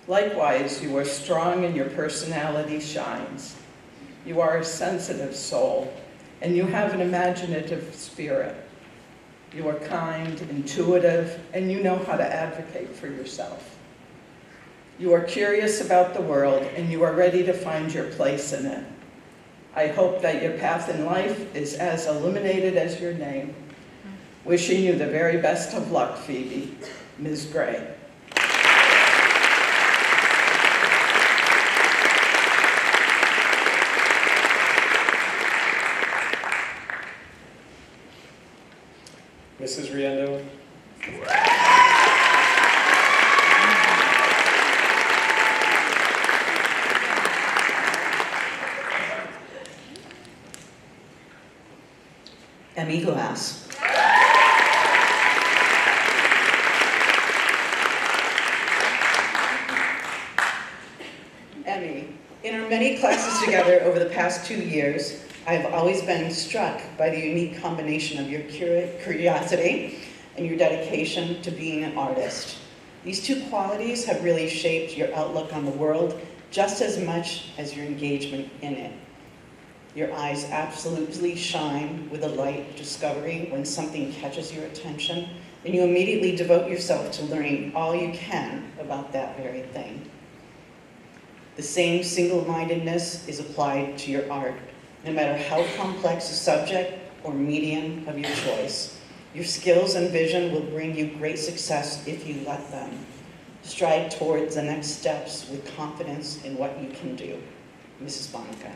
Likewise, you are strong and your personality shines. You are a sensitive soul, and you have an imaginative spirit. You are kind, intuitive, and you know how to advocate for yourself. You are curious about the world, and you are ready to find your place in it. I hope that your path in life is as illuminated as your name. Wishing you the very best of luck, Phoebe. Ms. Gray. Mrs. Riendeau. Emmy Glass. Emmy, in our many classes together over the past 2 years, I've always been struck by the unique combination of your curiosity and your dedication to being an artist. These two qualities have really shaped your outlook on the world just as much as your engagement in it. Your eyes absolutely shine with a light of discovery when something catches your attention, and you immediately devote yourself to learning all you can about that very thing. The same single-mindedness is applied to your art, no matter how complex the subject or medium of your choice. Your skills and vision will bring you great success if you let them. Stride towards the next steps with confidence in what you can do. Mrs. Bobka.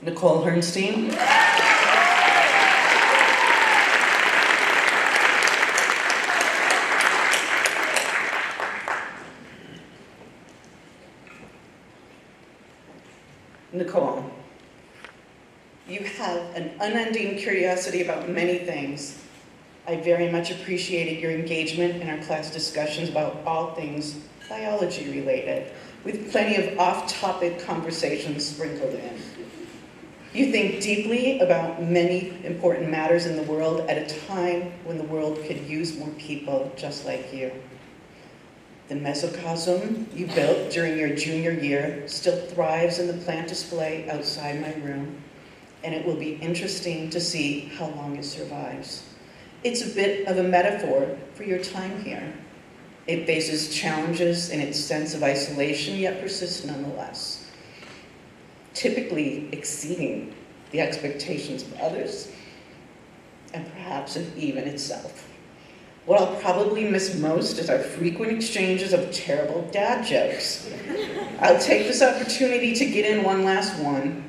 Nicole Hernstein. Nicole, you have an unending curiosity about many things. I very much appreciated your engagement in our class discussions about all things biology related, with plenty of off-topic conversations sprinkled in. You think deeply about many important matters in the world at a time when the world could use more people just like you. The mesocosm you built during your junior year still thrives in the plant display outside my room, and it will be interesting to see how long it survives. It's a bit of a metaphor for your time here. It faces challenges in its sense of isolation, yet persists nonetheless, typically exceeding the expectations of others, and perhaps even itself. What I'll probably miss most is our frequent exchanges of terrible dad jokes. I'll take this opportunity to get in one last one.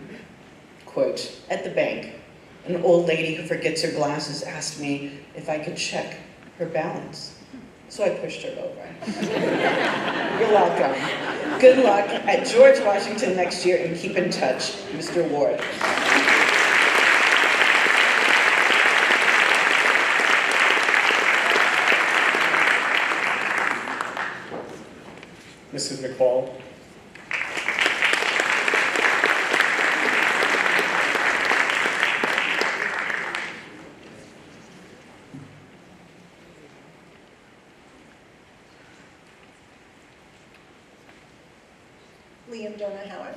Quote, at the bank, an old lady who forgets her glasses asked me if I could check her balance. So I pushed her over. You're welcome. Good luck at George Washington next year, and keep in touch, Mr. Ward. Mrs. McFaul. Liam Donah Howard.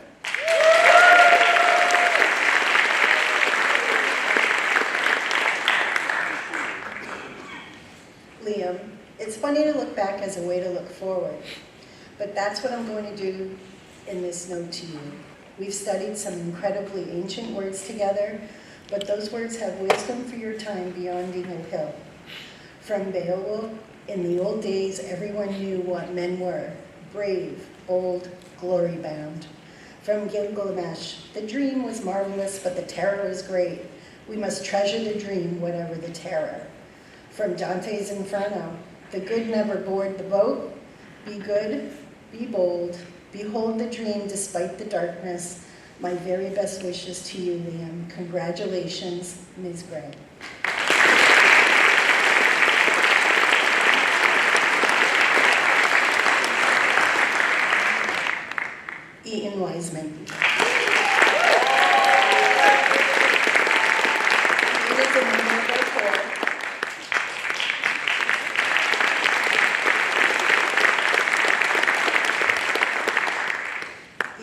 Liam, it's funny to look back as a way to look forward, but that's what I'm going to do in this note to you. We've studied some incredibly ancient words together, but those words have wisdom for your time beyond Eagle Hill. From Beowulf, in the old days, everyone knew what men were: brave, bold, glory-bound. From Gilgamesh, the dream was marvelous, but the terror was great. We must treasure the dream, whatever the terror. From Dante's Inferno, the good never board the boat. Be good, be bold, behold the dream despite the darkness. My very best wishes to you, Liam. Congratulations, Ms. Gray. Ian Wiseman.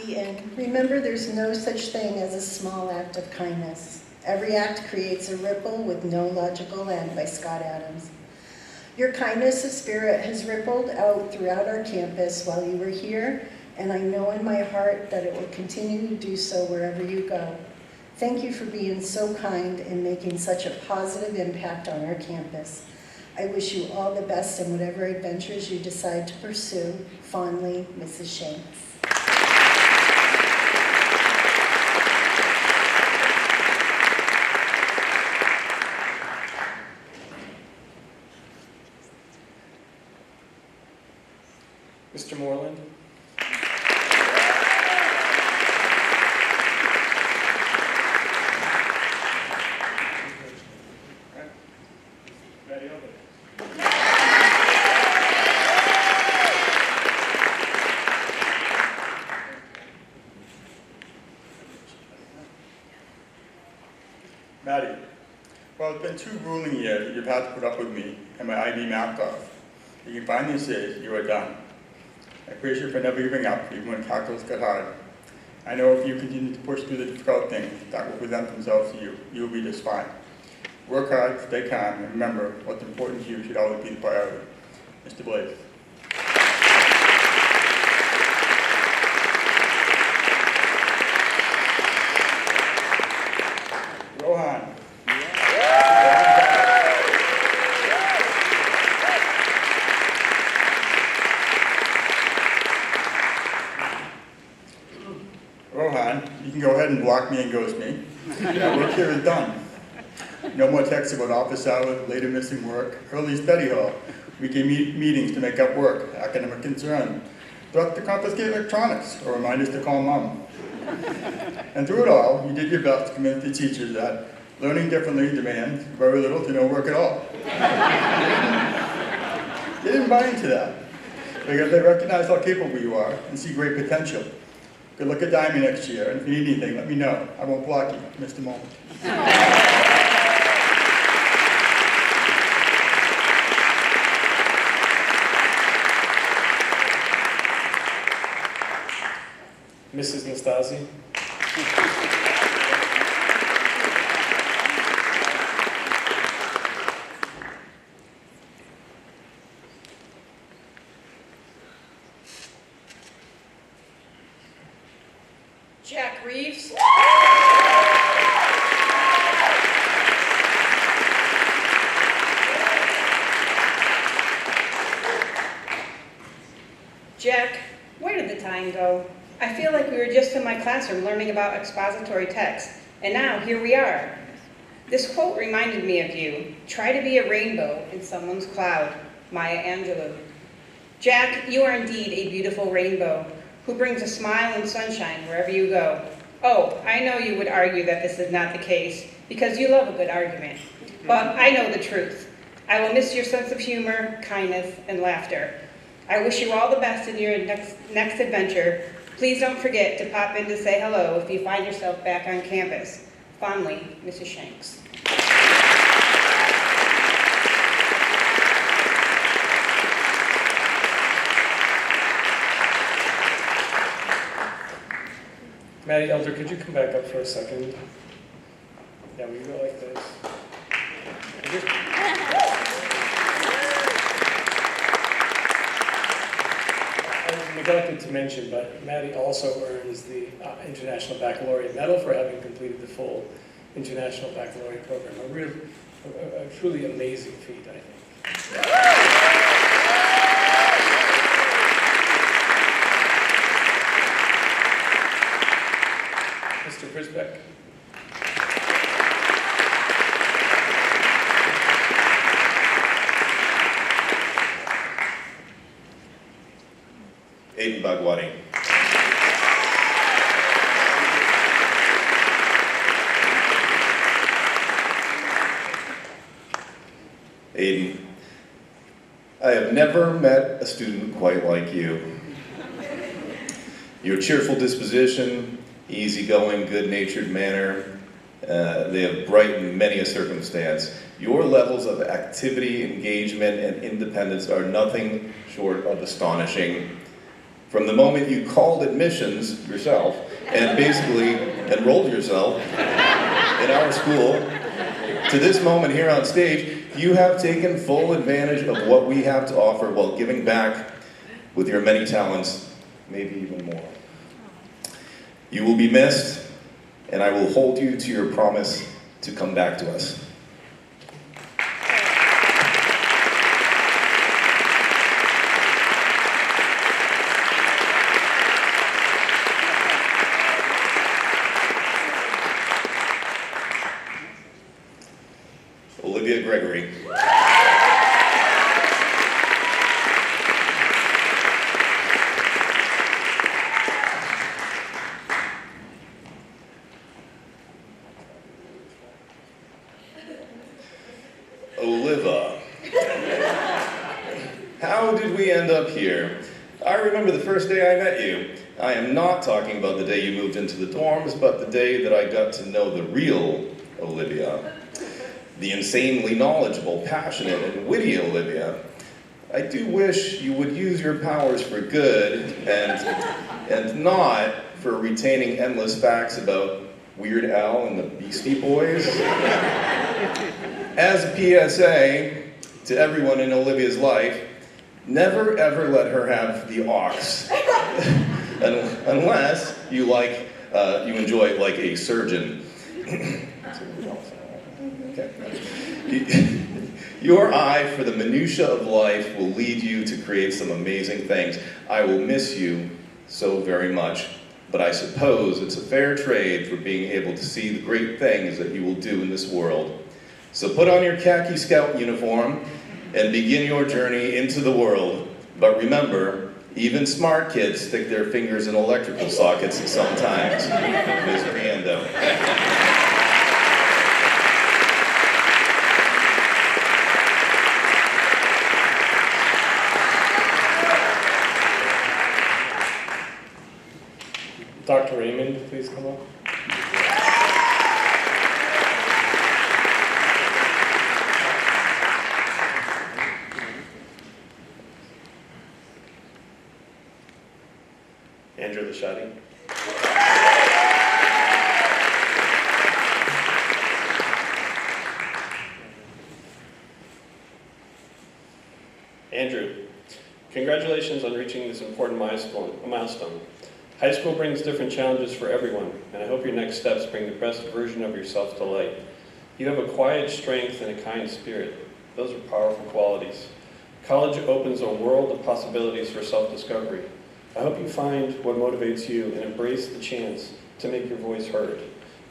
Ian, remember there's no such thing as a small act of kindness. Every act creates a ripple with no logical end, by Scott Adams. Your kindness of spirit has rippled out throughout our campus while you were here, and I know in my heart that it will continue to do so wherever you go. Thank you for being so kind and making such a positive impact on our campus. I wish you all the best in whatever adventures you decide to pursue. Fondly, Mrs. Shanks. Mr. Moreland. Maddie, well, it's been 2 grueling years that you've had to put up with me and my ID marked off. You can finally say you are done. I praise you for never giving up, even when calculus got hard. I know if you continue to push through the difficult things that will present themselves to you, you will be just fine. Work hard, stay calm, and remember, what's important to you should always be the priority. Mr. Blais. Rohan. Rohan, you can go ahead and block me and ghost me. Our work here is done. No more texts about office hours, later missing work, early study hall, weekly meetings to make up work, academic concern, threats to confiscate electronics, or reminders to call mom. And through it all, you did your best to convince the teachers that learning differently demands very little to no work at all. They didn't buy into that, because they recognize how capable you are and see great potential. Good luck at Diamond next year, and if you need anything, let me know. I won't block you, Mr. Moreland. Mrs. Nastasi. Jack Reeves. Jack, where did the time go? I feel like we were just in my classroom learning about expository text, and now here we are. This quote reminded me of you. Try to be a rainbow in someone's cloud. Maya Angelou. Jack, you are indeed a beautiful rainbow who brings a smile and sunshine wherever you go. Oh, I know you would argue that this is not the case, because you love a good argument. But I know the truth. I will miss your sense of humor, kindness, and laughter. I wish you all the best in your next adventure. Please don't forget to pop in to say hello if you find yourself back on campus. Fondly, Mrs. Shanks. Maddie Elder, could you come back up for a second? Yeah, we go like this. I neglected to mention, but Maddie also earns the International Baccalaureate Medal for having completed the full International Baccalaureate program. A truly amazing feat, I think. Mr. Przypek. Aiden Bagwani. Aiden, I have never met a student quite like you. Your cheerful disposition, easygoing, good-natured manner, they have brightened many a circumstance. Your levels of activity, engagement, and independence are nothing short of astonishing. From the moment you called admissions yourself and basically enrolled yourself in our school to this moment here on stage, you have taken full advantage of what we have to offer while giving back with your many talents, maybe even more. You will be missed, and I will hold you to your promise to come back to us. Gregory. Oliva. How did we end up here? I remember the first day I met you. I am not talking about the day you moved into the dorms, but the day that I got to know the real Olivia. The insanely knowledgeable, passionate, and witty Olivia. I do wish you would use your powers for good and not for retaining endless facts about Weird Al and the Beastie Boys. As a PSA to everyone in Olivia's life, never ever let her have the aux, unless you enjoy it like a surgeon. Your eye for the minutiae of life will lead you to create some amazing things. I will miss you so very much, but I suppose it's a fair trade for being able to see the great things that you will do in this world. So put on your khaki scout uniform and begin your journey into the world. But remember, even smart kids stick their fingers in electrical sockets sometimes. Ms. Riendeau. Dr. Raymond, please come up. Andrew Lashadi. Andrew, congratulations on reaching this important milestone. High school brings different challenges for everyone, and I hope your next steps bring the best version of yourself to light. You have a quiet strength and a kind spirit. Those are powerful qualities. College opens a world of possibilities for self-discovery. I hope you find what motivates you and embrace the chance to make your voice heard.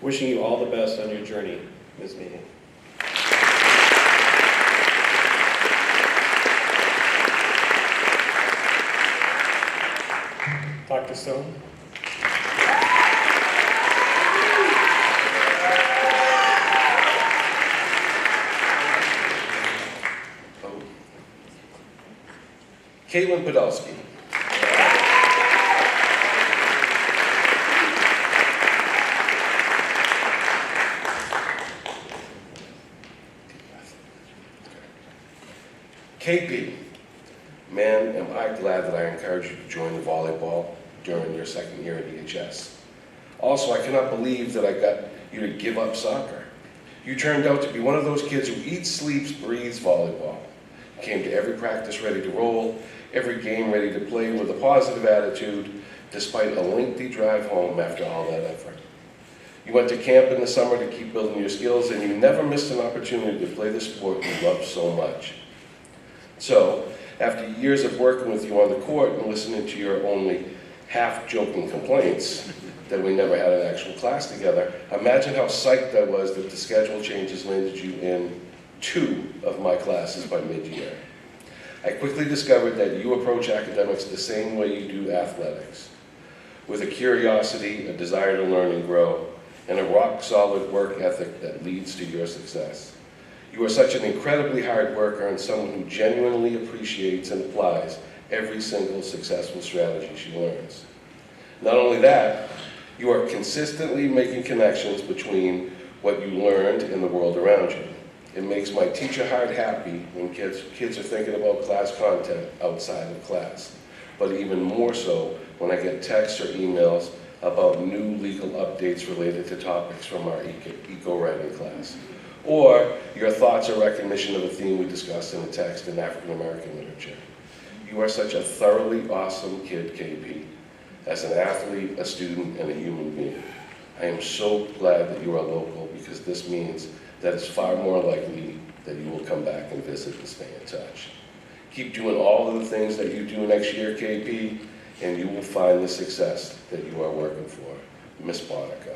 Wishing you all the best on your journey, Ms. Leahy. Dr. Stone. Caitlin Podolsky. KP, man, am I glad that I encouraged you to join the volleyball during your second year at EHS. Also, I cannot believe that I got you to give up soccer. You turned out to be one of those kids who eats, sleeps, breathes volleyball. Came to every practice ready to roll, every game ready to play with a positive attitude, despite a lengthy drive home after all that effort. You went to camp in the summer to keep building your skills, and you never missed an opportunity to play the sport you loved so much. So, after years of working with you on the court and listening to your only half-joking complaints that we never had an actual class together, imagine how psyched I was that the schedule changes landed you in 2 of my classes by mid-year. I quickly discovered that you approach academics the same way you do athletics, with a curiosity, a desire to learn and grow, and a rock-solid work ethic that leads to your success. You are such an incredibly hard worker and someone who genuinely appreciates and applies every single successful strategy she learns. Not only that, you are consistently making connections between what you learned and the world around you. It makes my teacher heart happy when kids are thinking about class content outside of class, but even more so when I get texts or emails about new legal updates related to topics from our eco-writing class, or your thoughts or recognition of a theme we discussed in a text in African American literature. You are such a thoroughly awesome kid, KP, as an athlete, a student, and a human being. I am so glad that you are local, because this means that it's far more likely that you will come back and visit and stay in touch. Keep doing all of the things that you do next year, KP, and you will find the success that you are working for. Miss Bobka.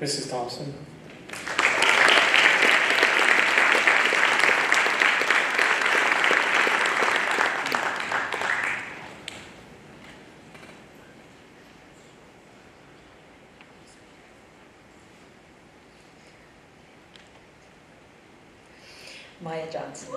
Mrs. Thompson. Maya Johnson.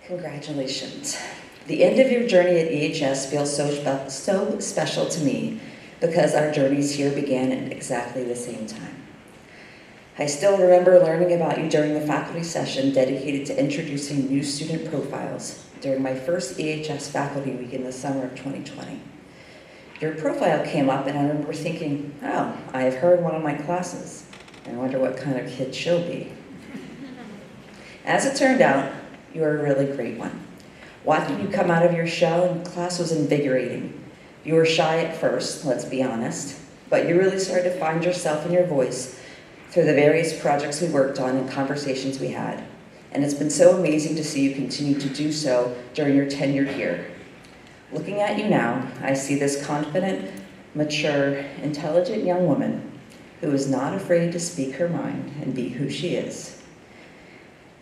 Congratulations. The end of your journey at EHS feels so special to me because our journeys here began at exactly the same time. I still remember learning about you during the faculty session dedicated to introducing new student profiles during my first EHS faculty week in the summer of 2020. Your profile came up and I remember thinking, oh, I have heard one of my classes. I wonder what kind of kid she'll be. As it turned out, you were a really great one. Watching you come out of your shell in class was invigorating. You were shy at first, let's be honest, but you really started to find yourself and your voice through the various projects we worked on and conversations we had. And it's been so amazing to see you continue to do so during your tenure here. Looking at you now, I see this confident, mature, intelligent young woman who is not afraid to speak her mind and be who she is.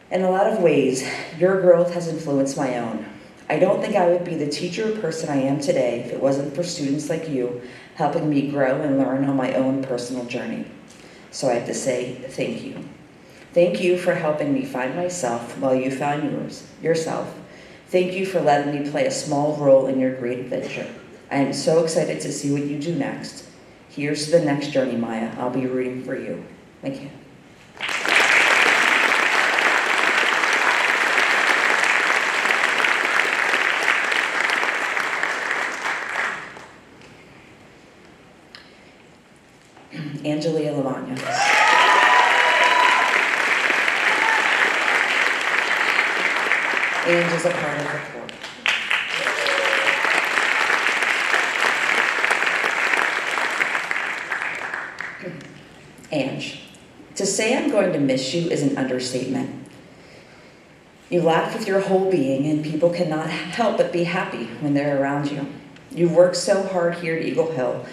In a lot of ways, your growth has influenced my own. I don't think I would be the teacher or person I am today if it wasn't for students like you helping me grow and learn on my own personal journey. So I have to say thank you. Thank you for helping me find myself while you found yourself. Thank you for letting me play a small role in your great adventure. I am so excited to see what you do next. Here's to the next journey, Maya. I'll be rooting for you. Thank you. Angelia Lavagna. Ange is a part of the court. Ange, to say I'm going to miss you is an understatement. You laugh with your whole being, and people cannot help but be happy when they're around you. You've worked so hard here at Eagle Hill,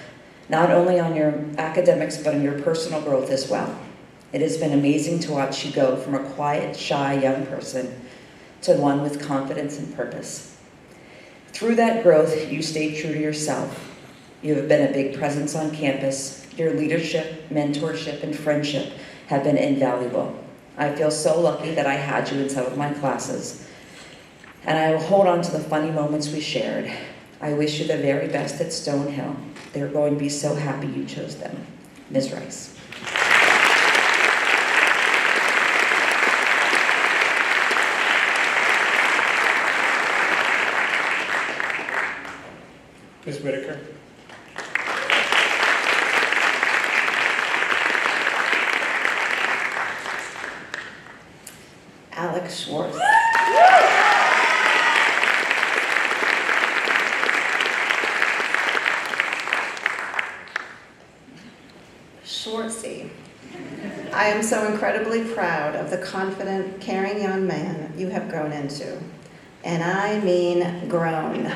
not only on your academics, but on your personal growth as well. It has been amazing to watch you go from a quiet, shy young person to one with confidence and purpose. Through that growth, you stayed true to yourself. You have been a big presence on campus. Your leadership, mentorship, and friendship have been invaluable. I feel so lucky that I had you in some of my classes. And I will hold on to the funny moments we shared. I wish you the very best at Stonehill. They're going to be so happy you chose them. Ms. Rice. Ms. Whitaker. Alex Schwartz. Schwartzy, I am so incredibly proud of the confident, caring young man you have grown into. And I mean grown.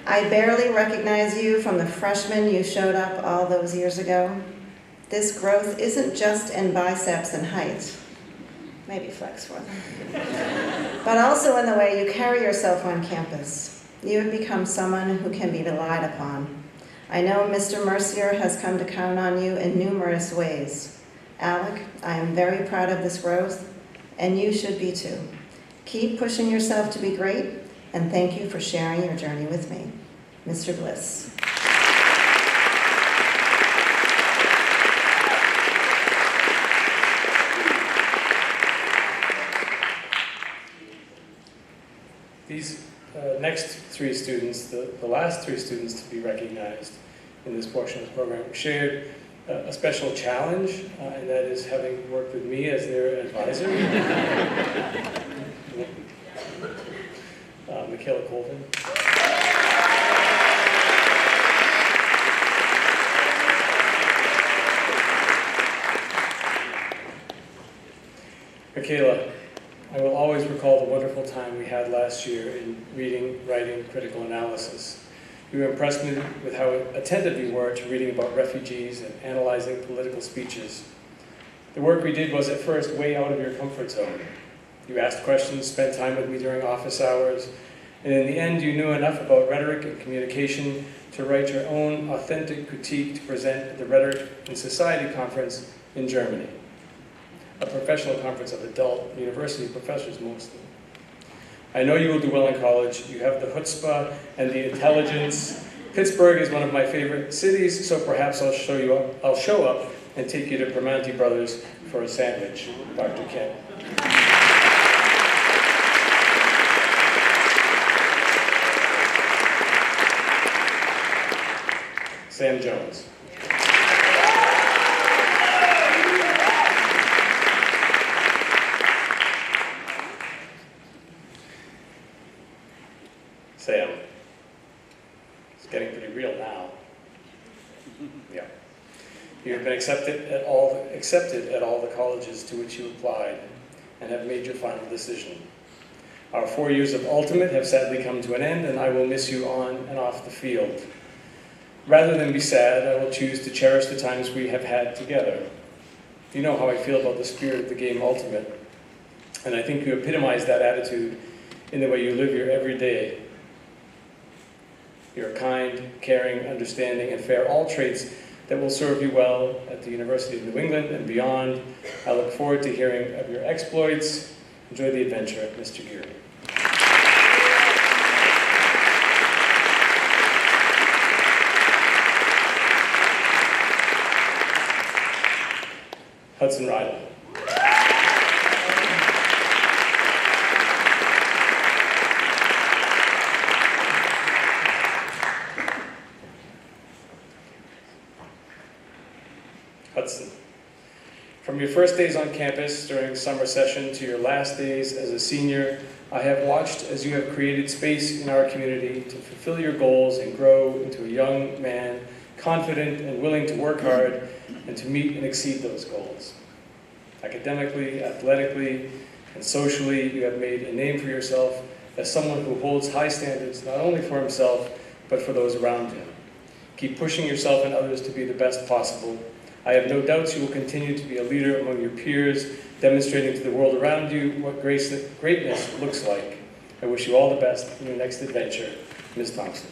I barely recognize you from the freshman you showed up all those years ago. This growth isn't just in biceps and height. Maybe flex for them. But also in the way you carry yourself on campus. You have become someone who can be relied upon. I know Mr. Mercier has come to count on you in numerous ways. Alec, I am very proud of this growth, and you should be too. Keep pushing yourself to be great, and thank you for sharing your journey with me. Mr. Bliss. These next three students, the last three students to be recognized in this portion of the program, shared a special challenge, and that is having worked with me as their advisor. Michaela Colvin. Michaela, I will always recall the wonderful time we had last year in reading, writing, critical analysis. You impressed me with how attentive you were to reading about refugees and analyzing political speeches. The work we did was at first way out of your comfort zone. You asked questions, spent time with me during office hours, and in the end you knew enough about rhetoric and communication to write your own authentic critique to present at the Rhetoric in Society conference in Germany, a professional conference of adult university professors mostly. I know you will do well in college. You have the chutzpah and the intelligence. Pittsburgh is one of my favorite cities, so perhaps I'll show up and take you to Primanti Brothers for a sandwich, Dr. Kent. Sam Jones. Sam. It's getting pretty real now. Yeah. You have been accepted at all the colleges to which you applied and have made your final decision. Our 4 years of ultimate have sadly come to an end, and I will miss you on and off the field. Rather than be sad, I will choose to cherish the times we have had together. You know how I feel about the spirit of the game ultimate, and I think you epitomize that attitude in the way you live your every day. You're kind, caring, understanding, and fair, all traits that will serve you well at the University of New England and beyond. I look forward to hearing of your exploits. Enjoy the adventure, Mr. Geary. Hudson Riley. Hudson. From your first days on campus during summer session to your last days as a senior, I have watched as you have created space in our community to fulfill your goals and grow into a young man, confident and willing to work hard and to meet and exceed those goals. Academically, athletically, and socially, you have made a name for yourself as someone who holds high standards not only for himself, but for those around him. Keep pushing yourself and others to be the best possible. I have no doubts you will continue to be a leader among your peers, demonstrating to the world around you what greatness looks like. I wish you all the best in your next adventure, Ms. Thompson.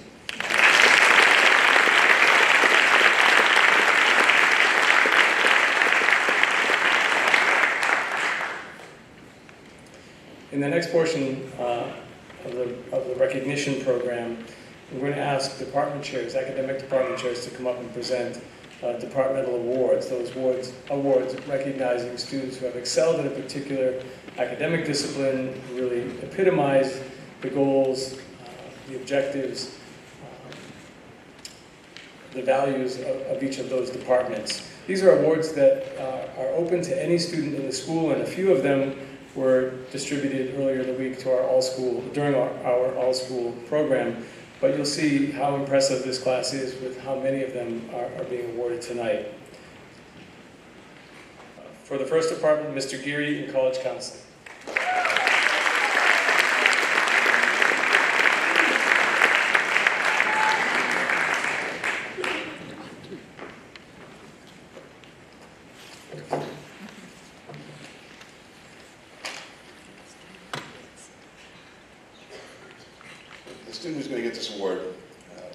In the next portion, of the recognition program. We're going to ask department chairs, academic department chairs, to come up and present departmental awards. Those awards recognizing students who have excelled in a particular academic discipline, who really epitomize the goals, the objectives, the values of each of those departments. These are awards that are open to any student in the school, and a few of them were distributed earlier in the week to our all-school, during our all-school program. But you'll see how impressive this class is with how many of them are being awarded tonight. For the first department, Mr. Geary in College Counseling. The student who's going to get this award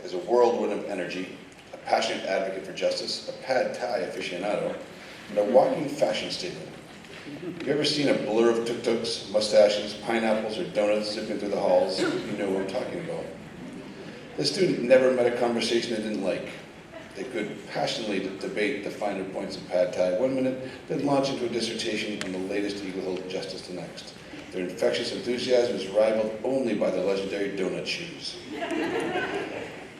is a whirlwind of energy, a passionate advocate for justice, a pad thai aficionado, and a walking fashion statement. Have you ever seen a blur of tuk-tuks, mustaches, pineapples, or donuts zipping through the halls? You know what I'm talking about. This student never met a conversation they didn't like. They could passionately debate the finer points of pad thai one minute, then launch into a dissertation on the latest Eagle Hill justice the next. Their infectious enthusiasm is rivaled only by their legendary donut shoes.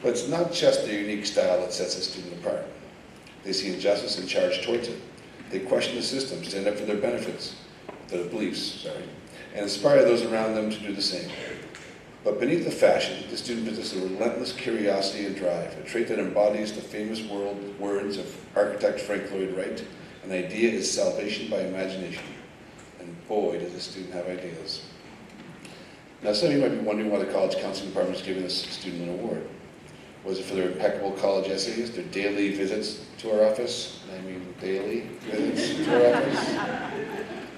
But it's not just their unique style that sets a student apart. They see injustice and charge towards it. They question the system, stand up for their beliefs, and inspire those around them to do the same. But beneath the fashion, the student possesses a relentless curiosity and drive, a trait that embodies the famous words of architect Frank Lloyd Wright: an idea is salvation by imagination. And boy, does this student have ideas. Now, some of you might be wondering why the College Counseling Department is giving this student an award. Was it for their impeccable college essays, their daily visits to our office? I mean, daily visits to our office?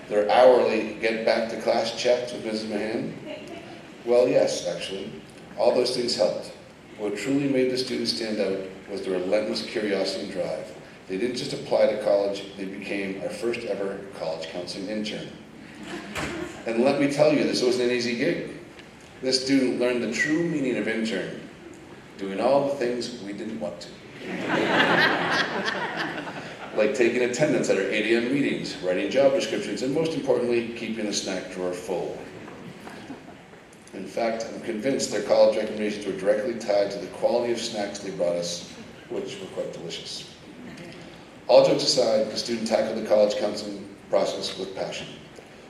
Their hourly get back to class chats with Mrs. Mahan? Well, yes, actually. All those things helped. What truly made the students stand out was their relentless curiosity and drive. They didn't just apply to college, they became our first ever college counseling intern. And let me tell you, this wasn't an easy gig. This student learned the true meaning of intern, doing all the things we didn't want to. Like taking attendance at our 8 a.m. meetings, writing job descriptions, and most importantly, keeping the snack drawer full. In fact, I'm convinced their college recommendations were directly tied to the quality of snacks they brought us, which were quite delicious. All jokes aside, the student tackled the college counseling process with passion.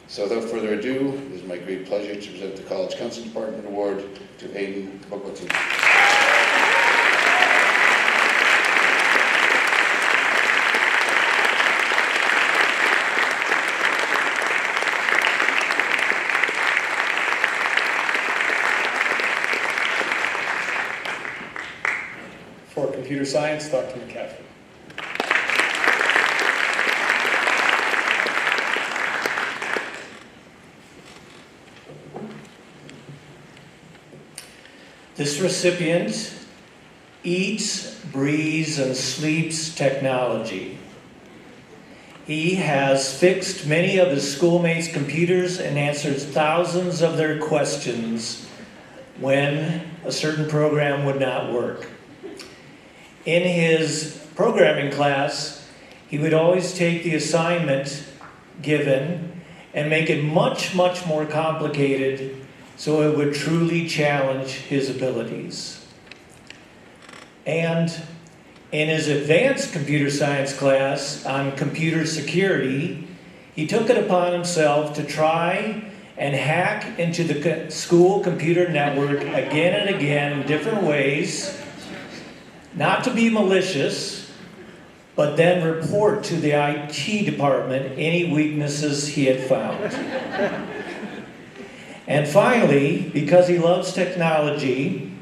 So without further ado, it is my great pleasure to present the College Counseling Department Award to Aiden Bobka. For computer science, Dr. McCaffrey. This recipient eats, breathes, and sleeps technology. He has fixed many of his schoolmates' computers and answers thousands of their questions when a certain program would not work. In his programming class, he would always take the assignment given and make it much, much more complicated so it would truly challenge his abilities. And in his advanced computer science class on computer security, he took it upon himself to try and hack into the school computer network again and again in different ways, not to be malicious, but then report to the IT department any weaknesses he had found. And finally, because he loves technology,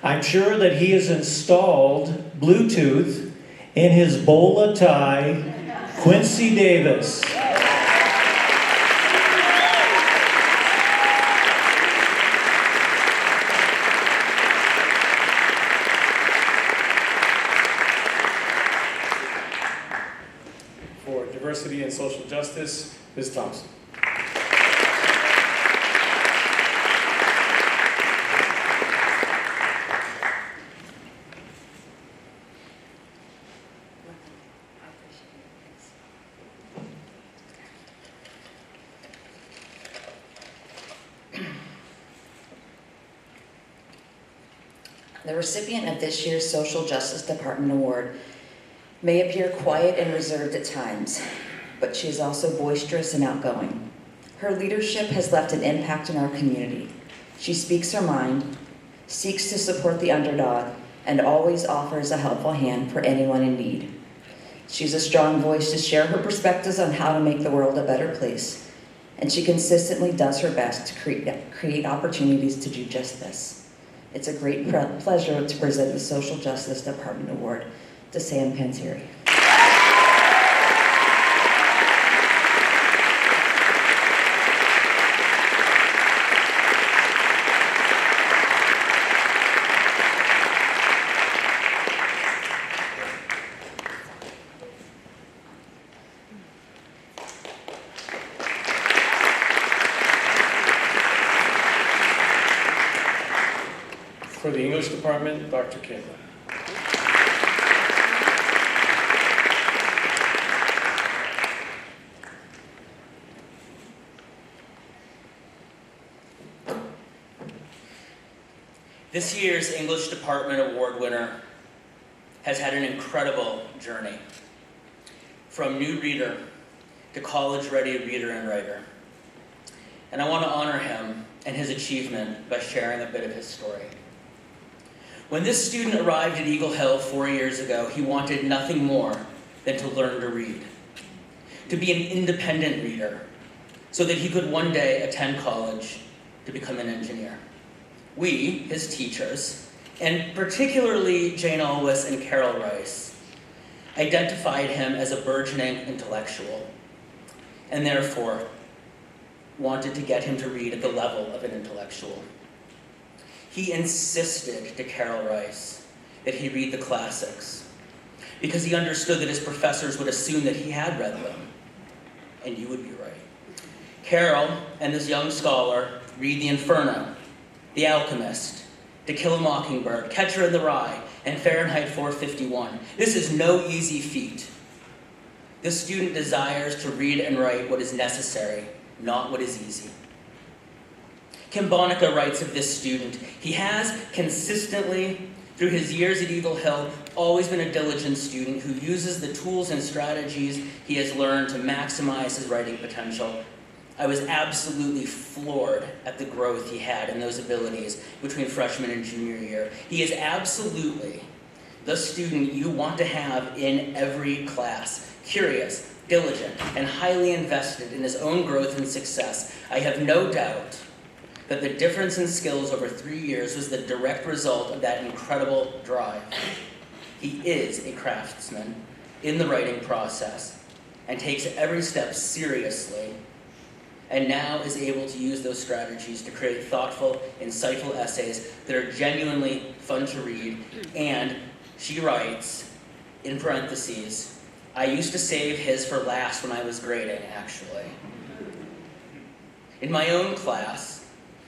I'm sure that he has installed Bluetooth in his bowler tie, Quincy Davis. For diversity and social justice, Ms. Thompson. The recipient of this year's Social Justice Department Award may appear quiet and reserved at times, but she is also boisterous and outgoing. Her leadership has left an impact in our community. She speaks her mind, seeks to support the underdog, and always offers a helpful hand for anyone in need. She's a strong voice to share her perspectives on how to make the world a better place, and she consistently does her best to create opportunities to do just this. It's a great pleasure to present the Social Justice Department Award to Sam Panzeri. For the English department, Dr. Campbell. This year's English Department Award winner has had an incredible journey. From new reader to college-ready reader and writer. And I want to honor him and his achievement by sharing a bit of his story. When this student arrived at Eagle Hill 4 years ago, he wanted nothing more than to learn to read, to be an independent reader, so that he could one day attend college to become an engineer. We, his teachers, and particularly Jane Alwis and Carol Rice, identified him as a burgeoning intellectual, and therefore wanted to get him to read at the level of an intellectual. He insisted to Carol Rice that he read the classics because he understood that his professors would assume that he had read them, and you would be right. Carol and this young scholar read The Inferno, The Alchemist, To Kill a Mockingbird, Catcher in the Rye, and Fahrenheit 451. This is no easy feat. This student desires to read and write what is necessary, not what is easy. Kim Bonica writes of this student, he has consistently, through his years at Eagle Hill, always been a diligent student who uses the tools and strategies he has learned to maximize his writing potential. I was absolutely floored at the growth he had in those abilities between freshman and junior year. He is absolutely the student you want to have in every class, curious, diligent, and highly invested in his own growth and success. I have no doubt that the difference in skills over 3 years was the direct result of that incredible drive. He is a craftsman in the writing process and takes every step seriously, and now is able to use those strategies to create thoughtful, insightful essays that are genuinely fun to read. And she writes, in parentheses, I used to save his for last when I was grading, actually. In my own class,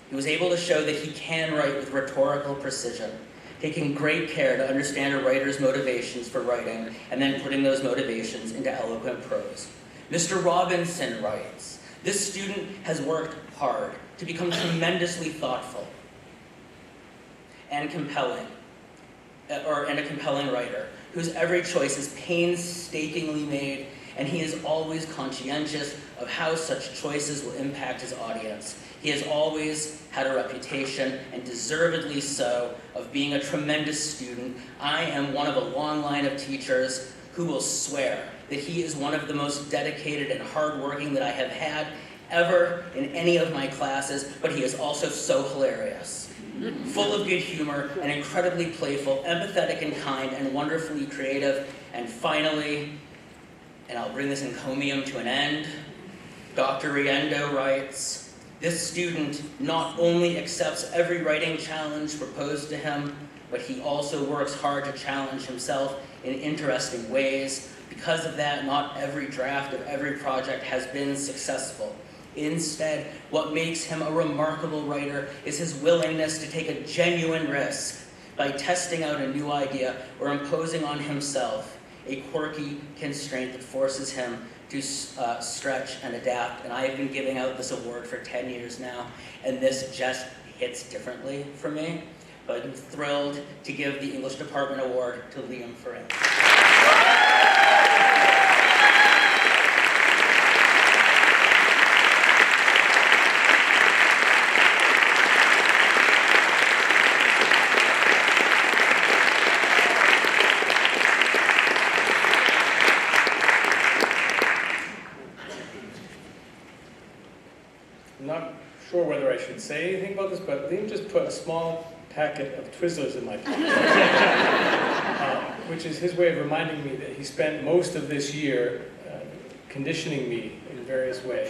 he was able to show that he can write with rhetorical precision, taking great care to understand a writer's motivations for writing and then putting those motivations into eloquent prose. Mr. Robinson writes, this student has worked hard to become tremendously thoughtful and compelling, and a compelling writer whose every choice is painstakingly made, and he is always conscientious of how such choices will impact his audience. He has always had a reputation, and deservedly so, of being a tremendous student. I am one of a long line of teachers who will swear that he is one of the most dedicated and hardworking that I have had ever in any of my classes, but he is also so hilarious. Full of good humor and incredibly playful, empathetic and kind, and wonderfully creative. And finally, and I'll bring this encomium to an end, Dr. Riendeau writes, this student not only accepts every writing challenge proposed to him, but he also works hard to challenge himself in interesting ways. Because of that, not every draft of every project has been successful. Instead, what makes him a remarkable writer is his willingness to take a genuine risk by testing out a new idea or imposing on himself a quirky constraint that forces him to stretch and adapt. And I have been giving out this award for 10 years now, and this just hits differently for me. but I'm thrilled to give the English Department Award to Liam Ferrin. I'm not sure whether I should say anything about this, but Liam just put a small packet of Twizzlers in my pocket, which is his way of reminding me that he spent most of this year conditioning me in various ways.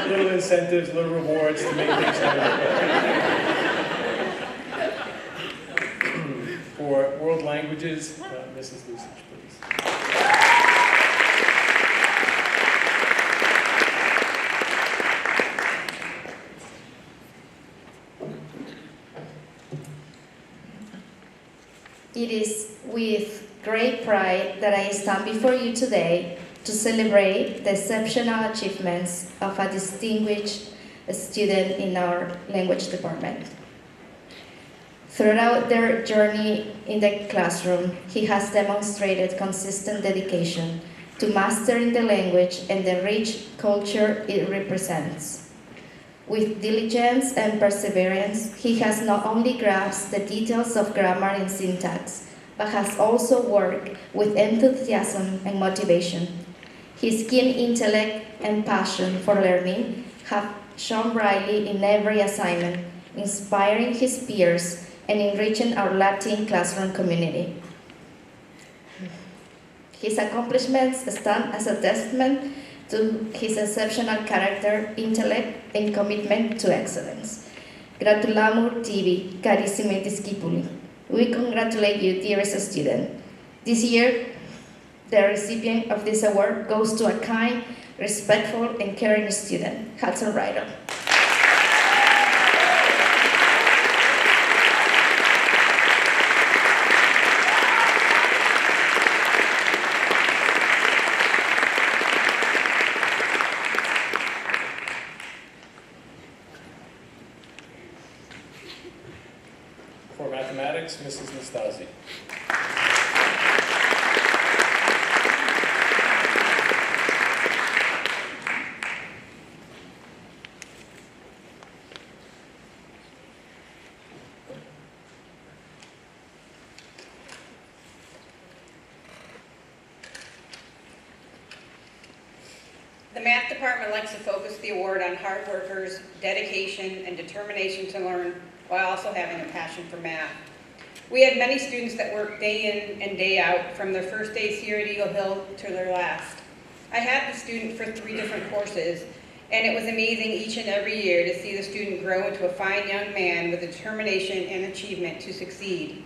little incentives, little rewards to make things better. For world languages, Mrs. Lusich, please. It is with great pride that I stand before you today to celebrate the exceptional achievements of a distinguished student in our language department. Throughout their journey in the classroom, he has demonstrated consistent dedication to mastering the language and the rich culture it represents. With diligence and perseverance, he has not only grasped the details of grammar and syntax, but has also worked with enthusiasm and motivation. His keen intellect and passion for learning have shone brightly in every assignment, inspiring his peers and enriching our Latin classroom community. His accomplishments stand as a testament to his exceptional character, intellect, and commitment to excellence. Gratulamur tibi, carissimi discipuli. We congratulate you, dearest student. This year, the recipient of this award goes to a kind, respectful, and caring student, Hudson Ryder. For mathematics, Mrs. Nastasi. The math department likes to focus the award on hard workers, dedication, and determination to learn while also having a passion for math. We had many students that worked day in and day out from their first days here at Eagle Hill to their last. I had the student for 3 different courses, and it was amazing each and every year to see the student grow into a fine young man with determination and achievement to succeed.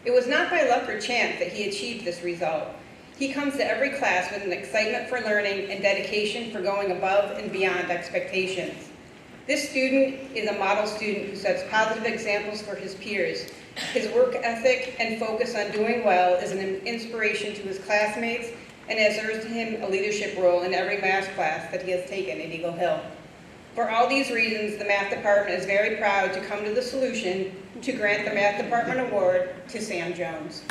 It was not by luck or chance that he achieved this result. He comes to every class with an excitement for learning and dedication for going above and beyond expectations. This student is a model student who sets positive examples for his peers. His work ethic and focus on doing well is an inspiration to his classmates and has earned him a leadership role in every math class that he has taken at Eagle Hill. For all these reasons, the math department is very proud to come to the solution to grant the math department award to Sam Jones.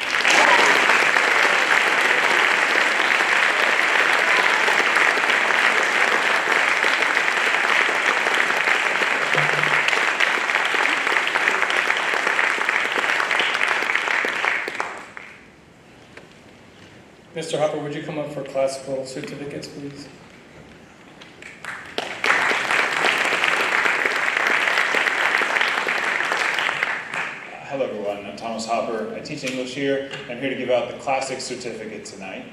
Mr. Hopper, would you come up for classical certificates, please? Hello everyone, I'm Thomas Hopper. I teach English here. I'm here to give out the classic certificate tonight.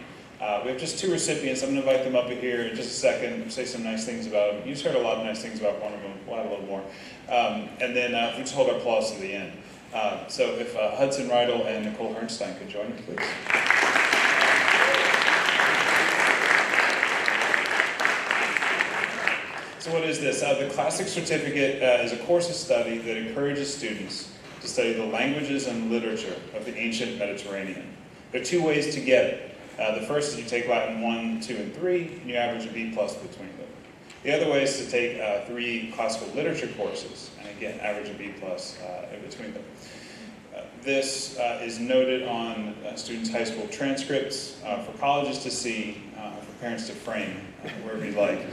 We have just 2 recipients. I'm going to invite them up here in just a second, say some nice things about them. You just heard a lot of nice things about one of them. We'll have a little more. And then we just hold our applause to the end. So if Hudson Rydell and Nicole Hernstein could join me, please. So what is this? The Classic Certificate is a course of study that encourages students to study the languages and literature of the ancient Mediterranean. There are 2 ways to get it. The first is you take Latin 1, 2, and 3, and you average a B+ between them. The other way is to take 3 classical literature courses, and again, average a B+ in between them. This is noted on students' high school transcripts for colleges to see, for parents to frame, wherever you'd like.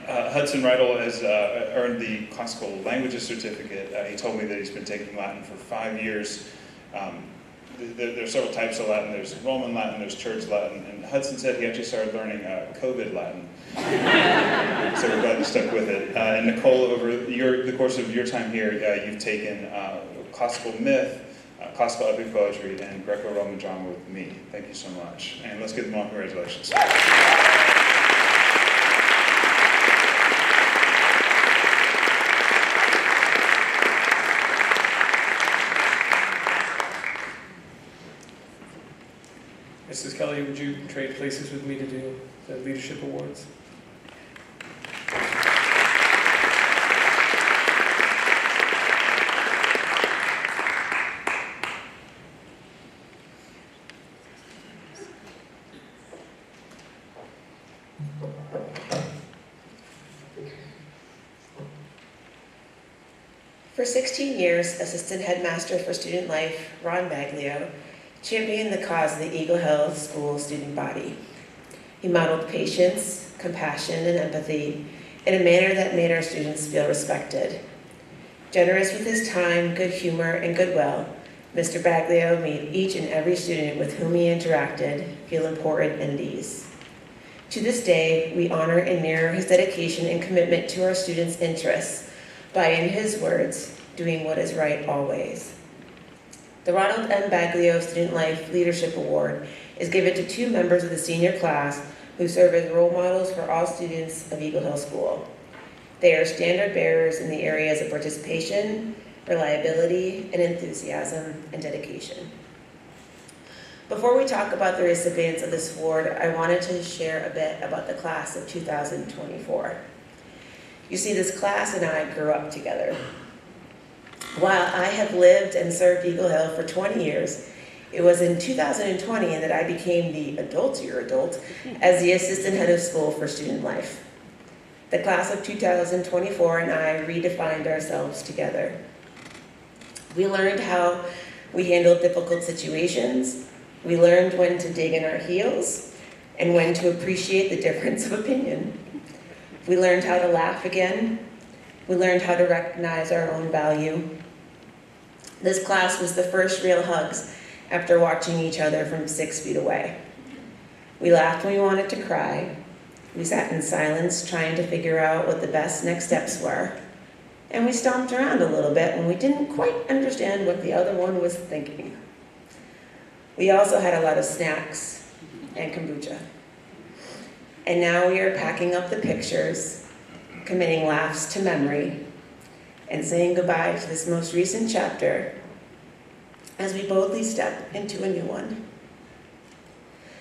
Hudson Riedel has earned the classical languages certificate. He told me that he's been taking Latin for 5 years. There are several types of Latin. There's Roman Latin, there's Church Latin, and Hudson said he actually started learning COVID Latin. So we're glad you stuck with it. And Nicole, over the course of your time here, you've taken classical myth, classical epic poetry, and Greco-Roman drama with me. Thank you so much. And let's give them all congratulations. Mrs. Kelly, would you trade places with me to do the leadership awards? For 16 years, Assistant Headmaster for Student Life, Ron Baglio, championed the cause of the Eagle Hill School student body. He modeled patience, compassion, and empathy in a manner that made our students feel respected. Generous with his time, good humor, and goodwill, Mr. Baglio made each and every student with whom he interacted feel important and at ease. To this day, we honor and mirror his dedication and commitment to our students' interests by, in his words, doing what is right always. The Ronald M. Baglio Student Life Leadership Award is given to 2 members of the senior class who serve as role models for all students of Eagle Hill School. They are standard bearers in the areas of participation, reliability, and enthusiasm and dedication. Before we talk about the recipients of this award, I wanted to share a bit about the class of 2024. You see, this class and I grew up together. While I have lived and served Eagle Hill for 20 years, it was in 2020 that I became the adultier adult as the assistant head of school for student life. The class of 2024 and I redefined ourselves together. We learned how we handled difficult situations. We learned when to dig in our heels and when to appreciate the difference of opinion. We learned how to laugh again. We learned how to recognize our own value. This class was the first real hugs after watching each other from 6 feet away. We laughed when we wanted to cry. We sat in silence trying to figure out what the best next steps were. And we stomped around a little bit when we didn't quite understand what the other one was thinking. We also had a lot of snacks and kombucha. And now we are packing up the pictures, committing laughs to memory, and saying goodbye to this most recent chapter as we boldly step into a new one.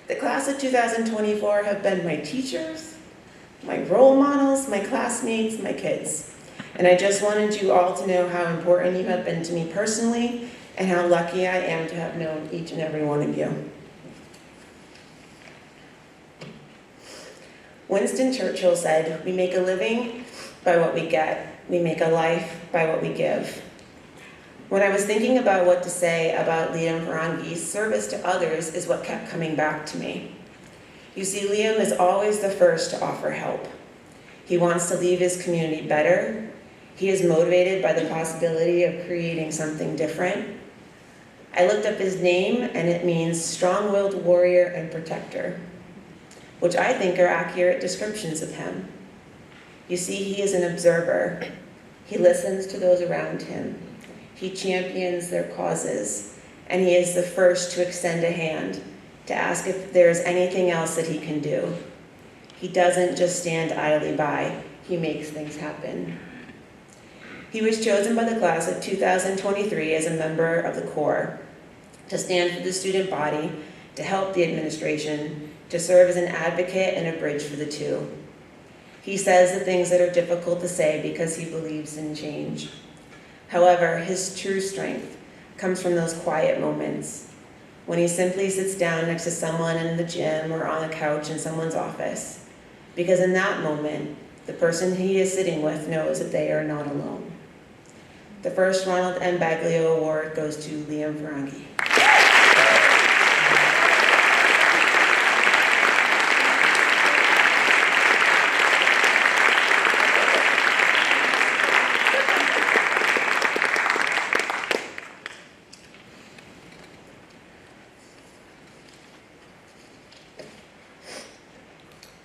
The class of 2024 have been my teachers, my role models, my classmates, my kids. And I just wanted you all to know how important you have been to me personally and how lucky I am to have known each and every one of you. Winston Churchill said, "We make a living by what we get. We make a life by what we give." When I was thinking about what to say about Liam Ferrangi's service to others is what kept coming back to me. You see, Liam is always the first to offer help. He wants to leave his community better. He is motivated by the possibility of creating something different. I looked up his name, and it means strong-willed warrior and protector, which I think are accurate descriptions of him. You see, he is an observer. He listens to those around him. He champions their causes, and he is the first to extend a hand to ask if there is anything else that he can do. He doesn't just stand idly by. He makes things happen. He was chosen by the class of 2023 as a member of the Corps to stand for the student body, to help the administration, to serve as an advocate and a bridge for the two. He says the things that are difficult to say because he believes in change. However, his true strength comes from those quiet moments, when he simply sits down next to someone in the gym or on a couch in someone's office, because in that moment, the person he is sitting with knows that they are not alone. The first Ronald M. Baglio Award goes to Liam Ferengi.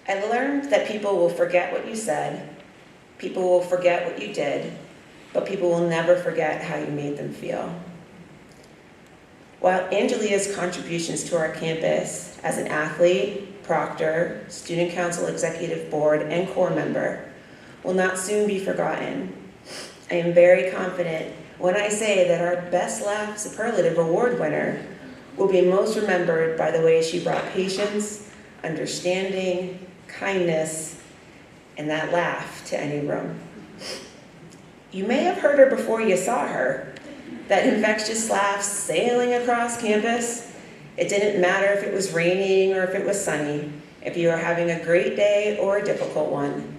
I learned that people will forget what you said, people will forget what you did, but people will never forget how you made them feel. While Angelia's contributions to our campus as an athlete, proctor, student council executive board, and core member will not soon be forgotten, I am very confident when I say that our Best Laugh Superlative Award winner will be most remembered by the way she brought patience, understanding, kindness, and that laugh to any room. You may have heard her before you saw her, that infectious laugh sailing across campus. It didn't matter if it was raining or if it was sunny, if you were having a great day or a difficult one.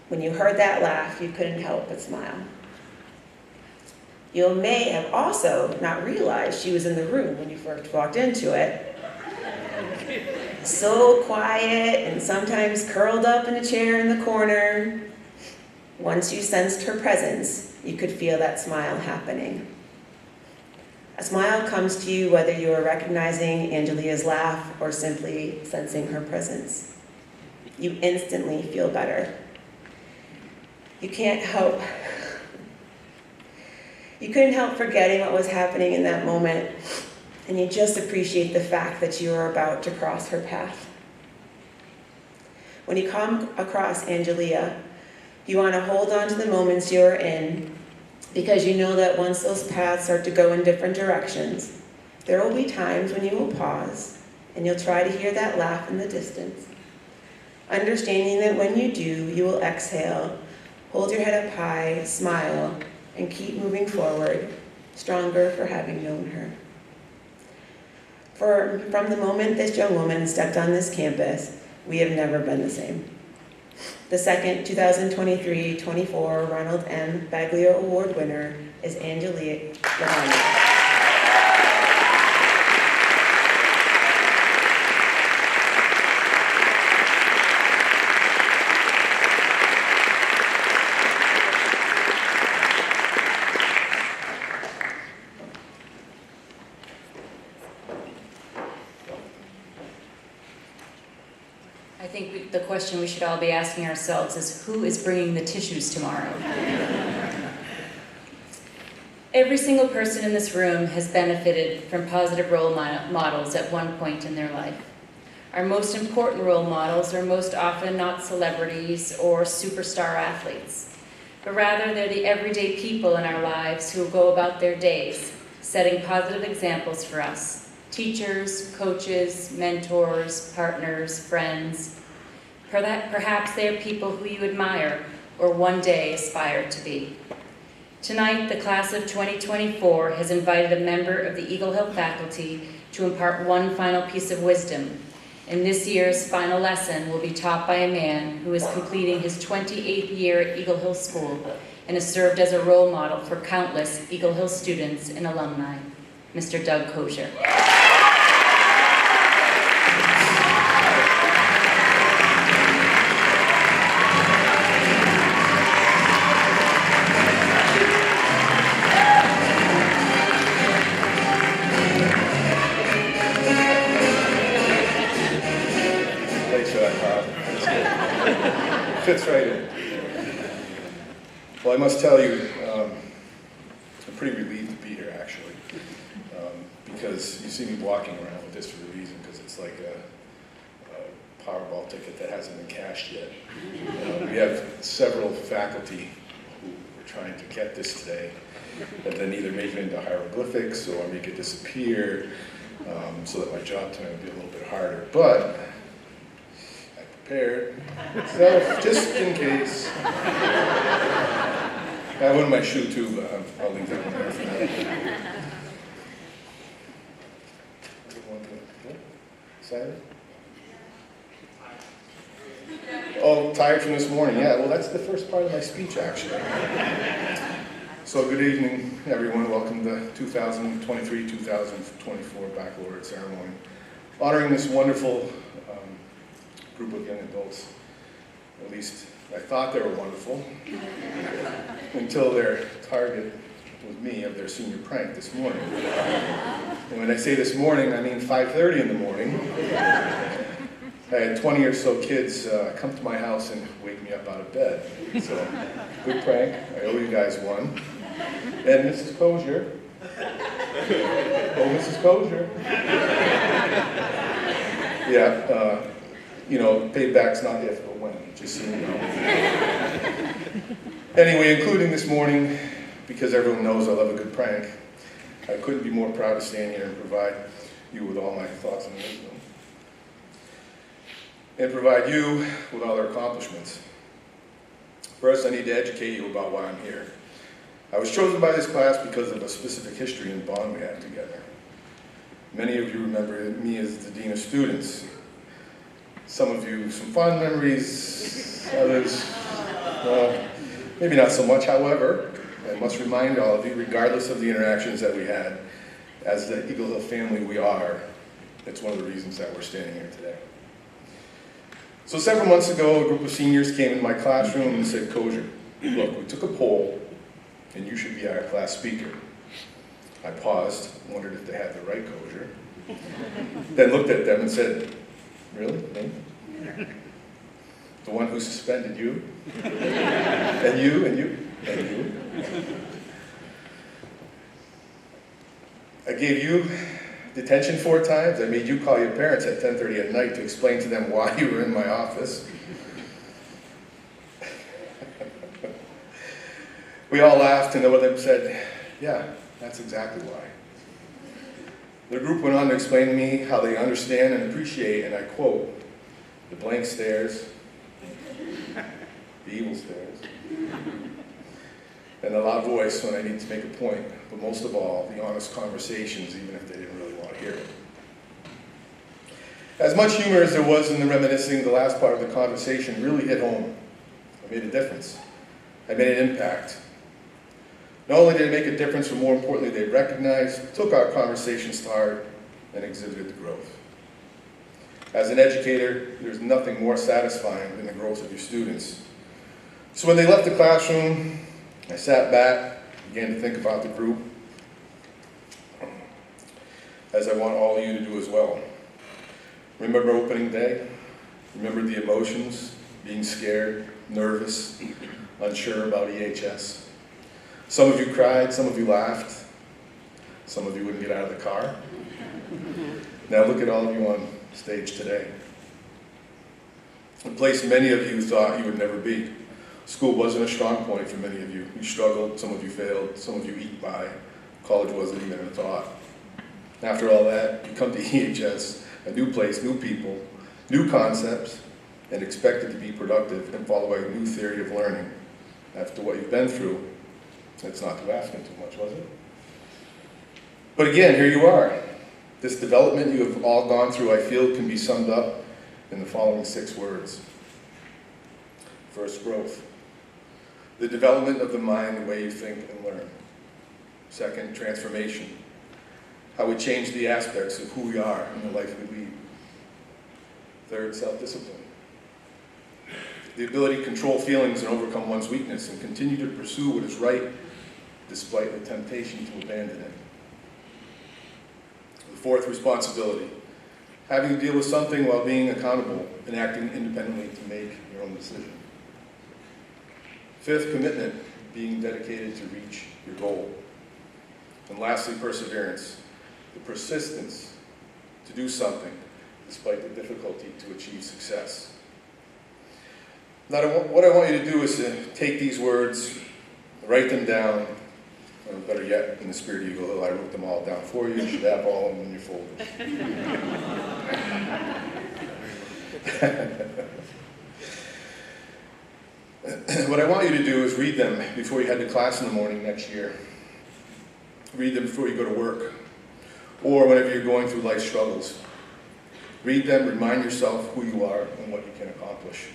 When you heard that laugh, you couldn't help but smile. You may have also not realized she was in the room when you first walked into it. So quiet and sometimes curled up in a chair in the corner. Once you sensed her presence, you could feel that smile happening. A smile comes to you whether you are recognizing Angelia's laugh or simply sensing her presence. You instantly feel better. You couldn't help forgetting what was happening in that moment, and you just appreciate the fact that you are about to cross her path. When you come across Angelia, you want to hold on to the moments you're in, because you know that once those paths start to go in different directions, there will be times when you will pause and you'll try to hear that laugh in the distance, understanding that when you do, you will exhale, hold your head up high, smile, and keep moving forward, stronger for having known her. From the moment this young woman stepped on this campus, we have never been the same. The second 2023-24 Ronald M. Baglio Award winner is Angelia Leahy. I think the question we should all be asking ourselves is, who is bringing the tissues tomorrow? Every single person in this room has benefited from positive role models at one point in their life. Our most important role models are most often not celebrities or superstar athletes, but rather they're the everyday people in our lives who go about their days, setting positive examples for us. Teachers, coaches, mentors, partners, friends. Perhaps they are people who you admire or one day aspire to be. Tonight, the class of 2024 has invited a member of the Eagle Hill faculty to impart one final piece of wisdom. And this year's final lesson will be taught by a man who is completing his 28th year at Eagle Hill School and has served as a role model for countless Eagle Hill students and alumni, Mr. Doug Koczur. Fits right in. Well, I must tell you, I'm pretty relieved to be here, actually, because you see me walking around with this for a reason, because it's like a Powerball ticket that hasn't been cashed yet. We have several faculty who were trying to get this today, and then either make it into hieroglyphics or make it disappear, so that my job tonight would be a little bit harder. But prepared, so just in case. I have one in my shoe too, but I'll leave that one there for now. Excited? tired from this morning. Yeah, well, that's the first part of my speech, actually. So good evening, everyone. Welcome to the 2023-2024 Baccalaureate Ceremony. Honoring this wonderful group of young adults. At least I thought they were wonderful, until their target was me of their senior prank this morning. And when I say this morning, I mean 5:30 in the morning. I had 20 or so kids come to my house and wake me up out of bed. So, good prank. I owe you guys one. And Mrs. Koczur. Oh, Mrs. Koczur. Yeah, you know, payback's not if, but when, just so you know. Anyway, including this morning, because everyone knows I love a good prank, I couldn't be more proud to stand here and provide you with all my thoughts and wisdom. And provide you with all their accomplishments. First, I need to educate you about why I'm here. I was chosen by this class because of a specific history and bond we had together. Many of you remember me as the Dean of Students. Some of you, some fond memories, others, well, maybe not so much. However, I must remind all of you, regardless of the interactions that we had, as the Eagle Hill family we are, it's one of the reasons that we're standing here today. So several months ago, a group of seniors came in my classroom and said, Koczur, look, we took a poll, and you should be our class speaker. I paused, wondered if they had the right Koczur, then looked at them and said, really, me? The one who suspended you? And you, and you, and you? I gave you detention 4 times. I made you call your parents at 10:30 at night to explain to them why you were in my office. We all laughed, and one of them said, yeah, that's exactly why. The group went on to explain to me how they understand and appreciate, and I quote, the blank stares, the evil stares, and the loud voice when I need to make a point, but most of all, the honest conversations, even if they didn't really want to hear it. As much humor as there was in the reminiscing, the last part of the conversation really hit home. I made a difference. I made an impact. Not only did it make a difference, but more importantly, they recognized, took our conversations to heart, and exhibited the growth. As an educator, there's nothing more satisfying than the growth of your students. So when they left the classroom, I sat back, began to think about the group, as I want all of you to do as well. Remember opening day? Remember the emotions, being scared, nervous, unsure about EHS? Some of you cried, some of you laughed, some of you wouldn't get out of the car. Now look at all of you on stage today. A place many of you thought you would never be. School wasn't a strong point for many of you. You struggled, some of you failed, some of you eked by. College wasn't even a thought. After all that, you come to EHS, a new place, new people, new concepts, and expected to be productive and follow a new theory of learning. After what you've been through, that's not too asking too much, was it? But again, here you are. This development you have all gone through, I feel, can be summed up in the following 6 words. First, growth. The development of the mind, the way you think and learn. Second, transformation. How we change the aspects of who we are and the life we lead. Third, self-discipline. The ability to control feelings and overcome one's weakness and continue to pursue what is right despite the temptation to abandon it. The fourth, responsibility. Having to deal with something while being accountable and acting independently to make your own decision. Fifth, commitment, being dedicated to reach your goal. And lastly, perseverance, the persistence to do something despite the difficulty to achieve success. Now, what I want you to do is to take these words, write them down, or better yet, in the spirit of Eagle Hill, I wrote them all down for you. You should have all of them in your folders. What I want you to do is read them before you head to class in the morning next year. Read them before you go to work, or whenever you're going through life struggles. Read them, remind yourself who you are and what you can accomplish.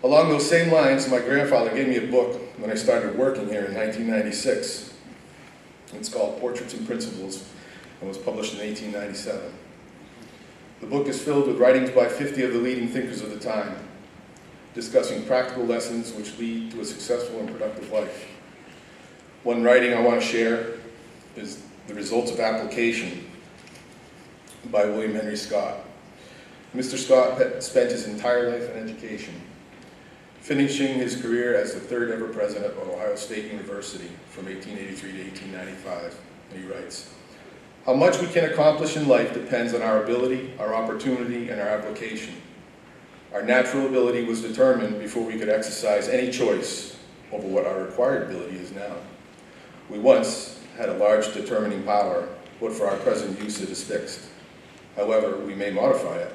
Along those same lines, my grandfather gave me a book when I started working here in 1996. It's called Portraits and Principles and was published in 1897. The book is filled with writings by 50 of the leading thinkers of the time, discussing practical lessons which lead to a successful and productive life. One writing I want to share is The Results of Application by William Henry Scott. Mr. Scott spent his entire life in education, finishing his career as the third ever president of Ohio State University from 1883 to 1895. And he writes, "How much we can accomplish in life depends on our ability, our opportunity, and our application. Our natural ability was determined before we could exercise any choice over what our required ability is now. We once had a large determining power, but for our present use it is fixed. However, we may modify it,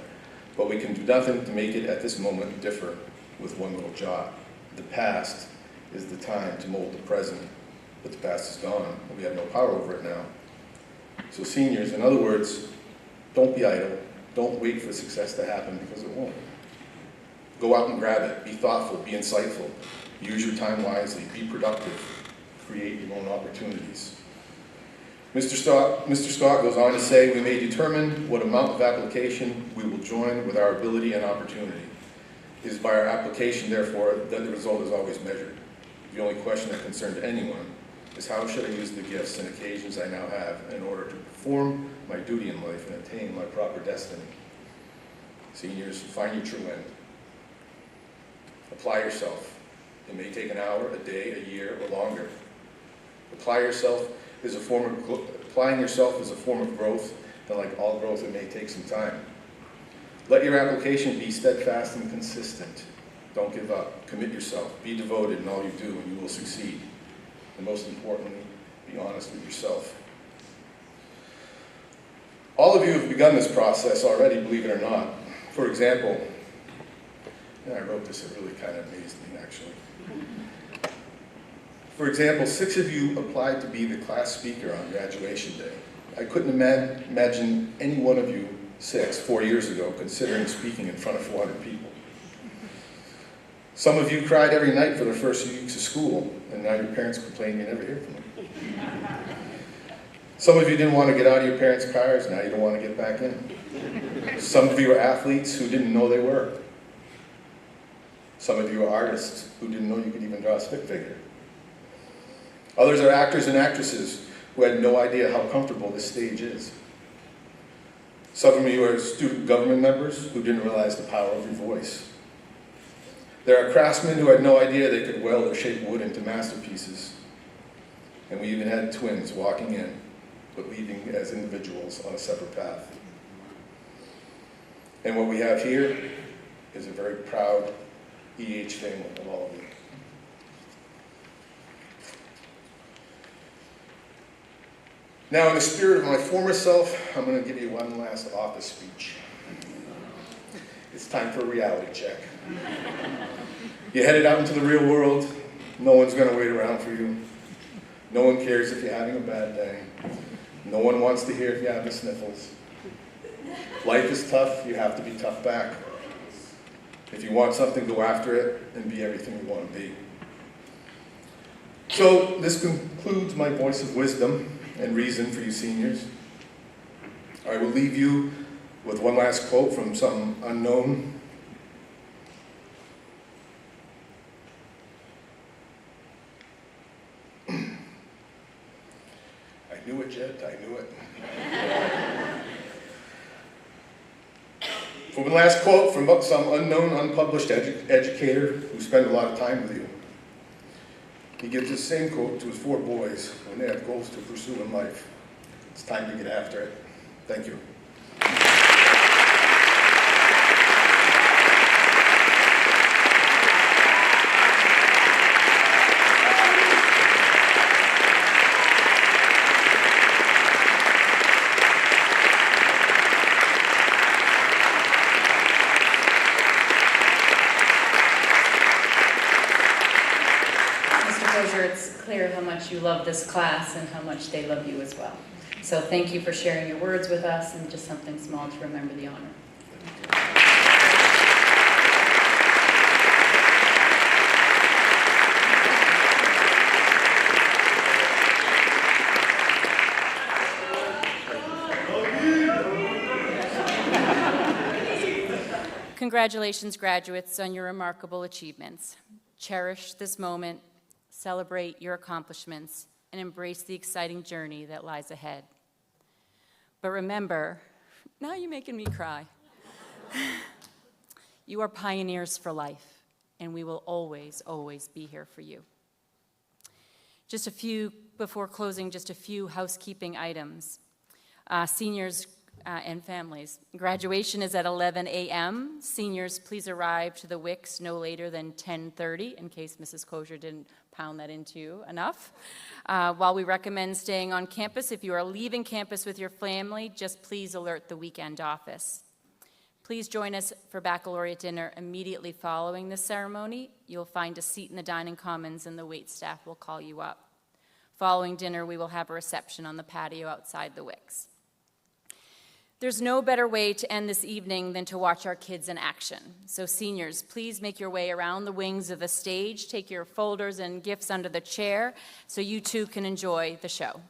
but we can do nothing to make it at this moment differ with one little jot. The past is the time to mold the present, but the past is gone, and we have no power over it now. So seniors, in other words, don't be idle. Don't wait for success to happen, because it won't. Go out and grab it. Be thoughtful. Be insightful. Use your time wisely. Be productive. Create your own opportunities." Mr. Scott goes on to say, "We may determine what amount of application we will join with our ability and opportunity. It is by our application, therefore, that the result is always measured. The only question that concerns anyone is how should I use the gifts and occasions I now have in order to perform my duty in life and attain my proper destiny." Seniors, find your true end. Apply yourself. It may take an hour, a day, a year, or longer. Applying yourself is a form of growth, and like all growth, it may take some time. Let your application be steadfast and consistent. Don't give up. Commit yourself. Be devoted in all you do, and you will succeed. And most importantly, be honest with yourself. All of you have begun this process already, believe it or not. For example, and I wrote this, it really kind of amazed me, actually. For example, 6 of you applied to be the class speaker on graduation day. I couldn't imagine any one of you 6, 4 years ago, considering speaking in front of 400 people. Some of you cried every night for the first few weeks of school, and now your parents complain you never hear from them. Some of you didn't want to get out of your parents' cars, now you don't want to get back in. Some of you are athletes who didn't know they were. Some of you are artists who didn't know you could even draw a stick figure. Others are actors and actresses who had no idea how comfortable this stage is. Some of you are student government members who didn't realize the power of your voice. There are craftsmen who had no idea they could weld or shape wood into masterpieces. And we even had twins walking in, but leaving as individuals on a separate path. And what we have here is a very proud EH family of all of you. Now, in the spirit of my former self, I'm going to give you one last office speech. It's time for a reality check. You're headed out into the real world. No one's going to wait around for you. No one cares if you're having a bad day. No one wants to hear if you have the sniffles. Life is tough. You have to be tough back. If you want something, go after it and be everything you want to be. So this concludes my voice of wisdom and reason for you seniors. I will leave you with one last quote from some unknown. I knew it, Jet, I knew it. From the last quote from some unknown, unpublished educator who spent a lot of time with you. He gives the same quote to his 4 boys when they have goals to pursue in life. It's time to get after it. Thank you. It's clear how much you love this class and how much they love you as well. So thank you for sharing your words with us, and just something small to remember the honor. Congratulations, graduates, on your remarkable achievements. Cherish this moment, celebrate your accomplishments, and embrace the exciting journey that lies ahead. But remember, now you're making me cry. You are pioneers for life, and we will always, always be here for you. Before closing, just a few housekeeping items. Seniors and families. Graduation is at 11 a.m. Seniors, please arrive to the Wicks no later than 10:30, in case Mrs. Koczur didn't pound that into you enough. While we recommend staying on campus, if you are leaving campus with your family, just please alert the weekend office. Please join us for baccalaureate dinner immediately following the ceremony. You'll find a seat in the dining commons and the wait staff will call you up. Following dinner, we will have a reception on the patio outside the Wicks. There's no better way to end this evening than to watch our kids in action. So seniors, please make your way around the wings of the stage, take your folders and gifts under the chair so you too can enjoy the show.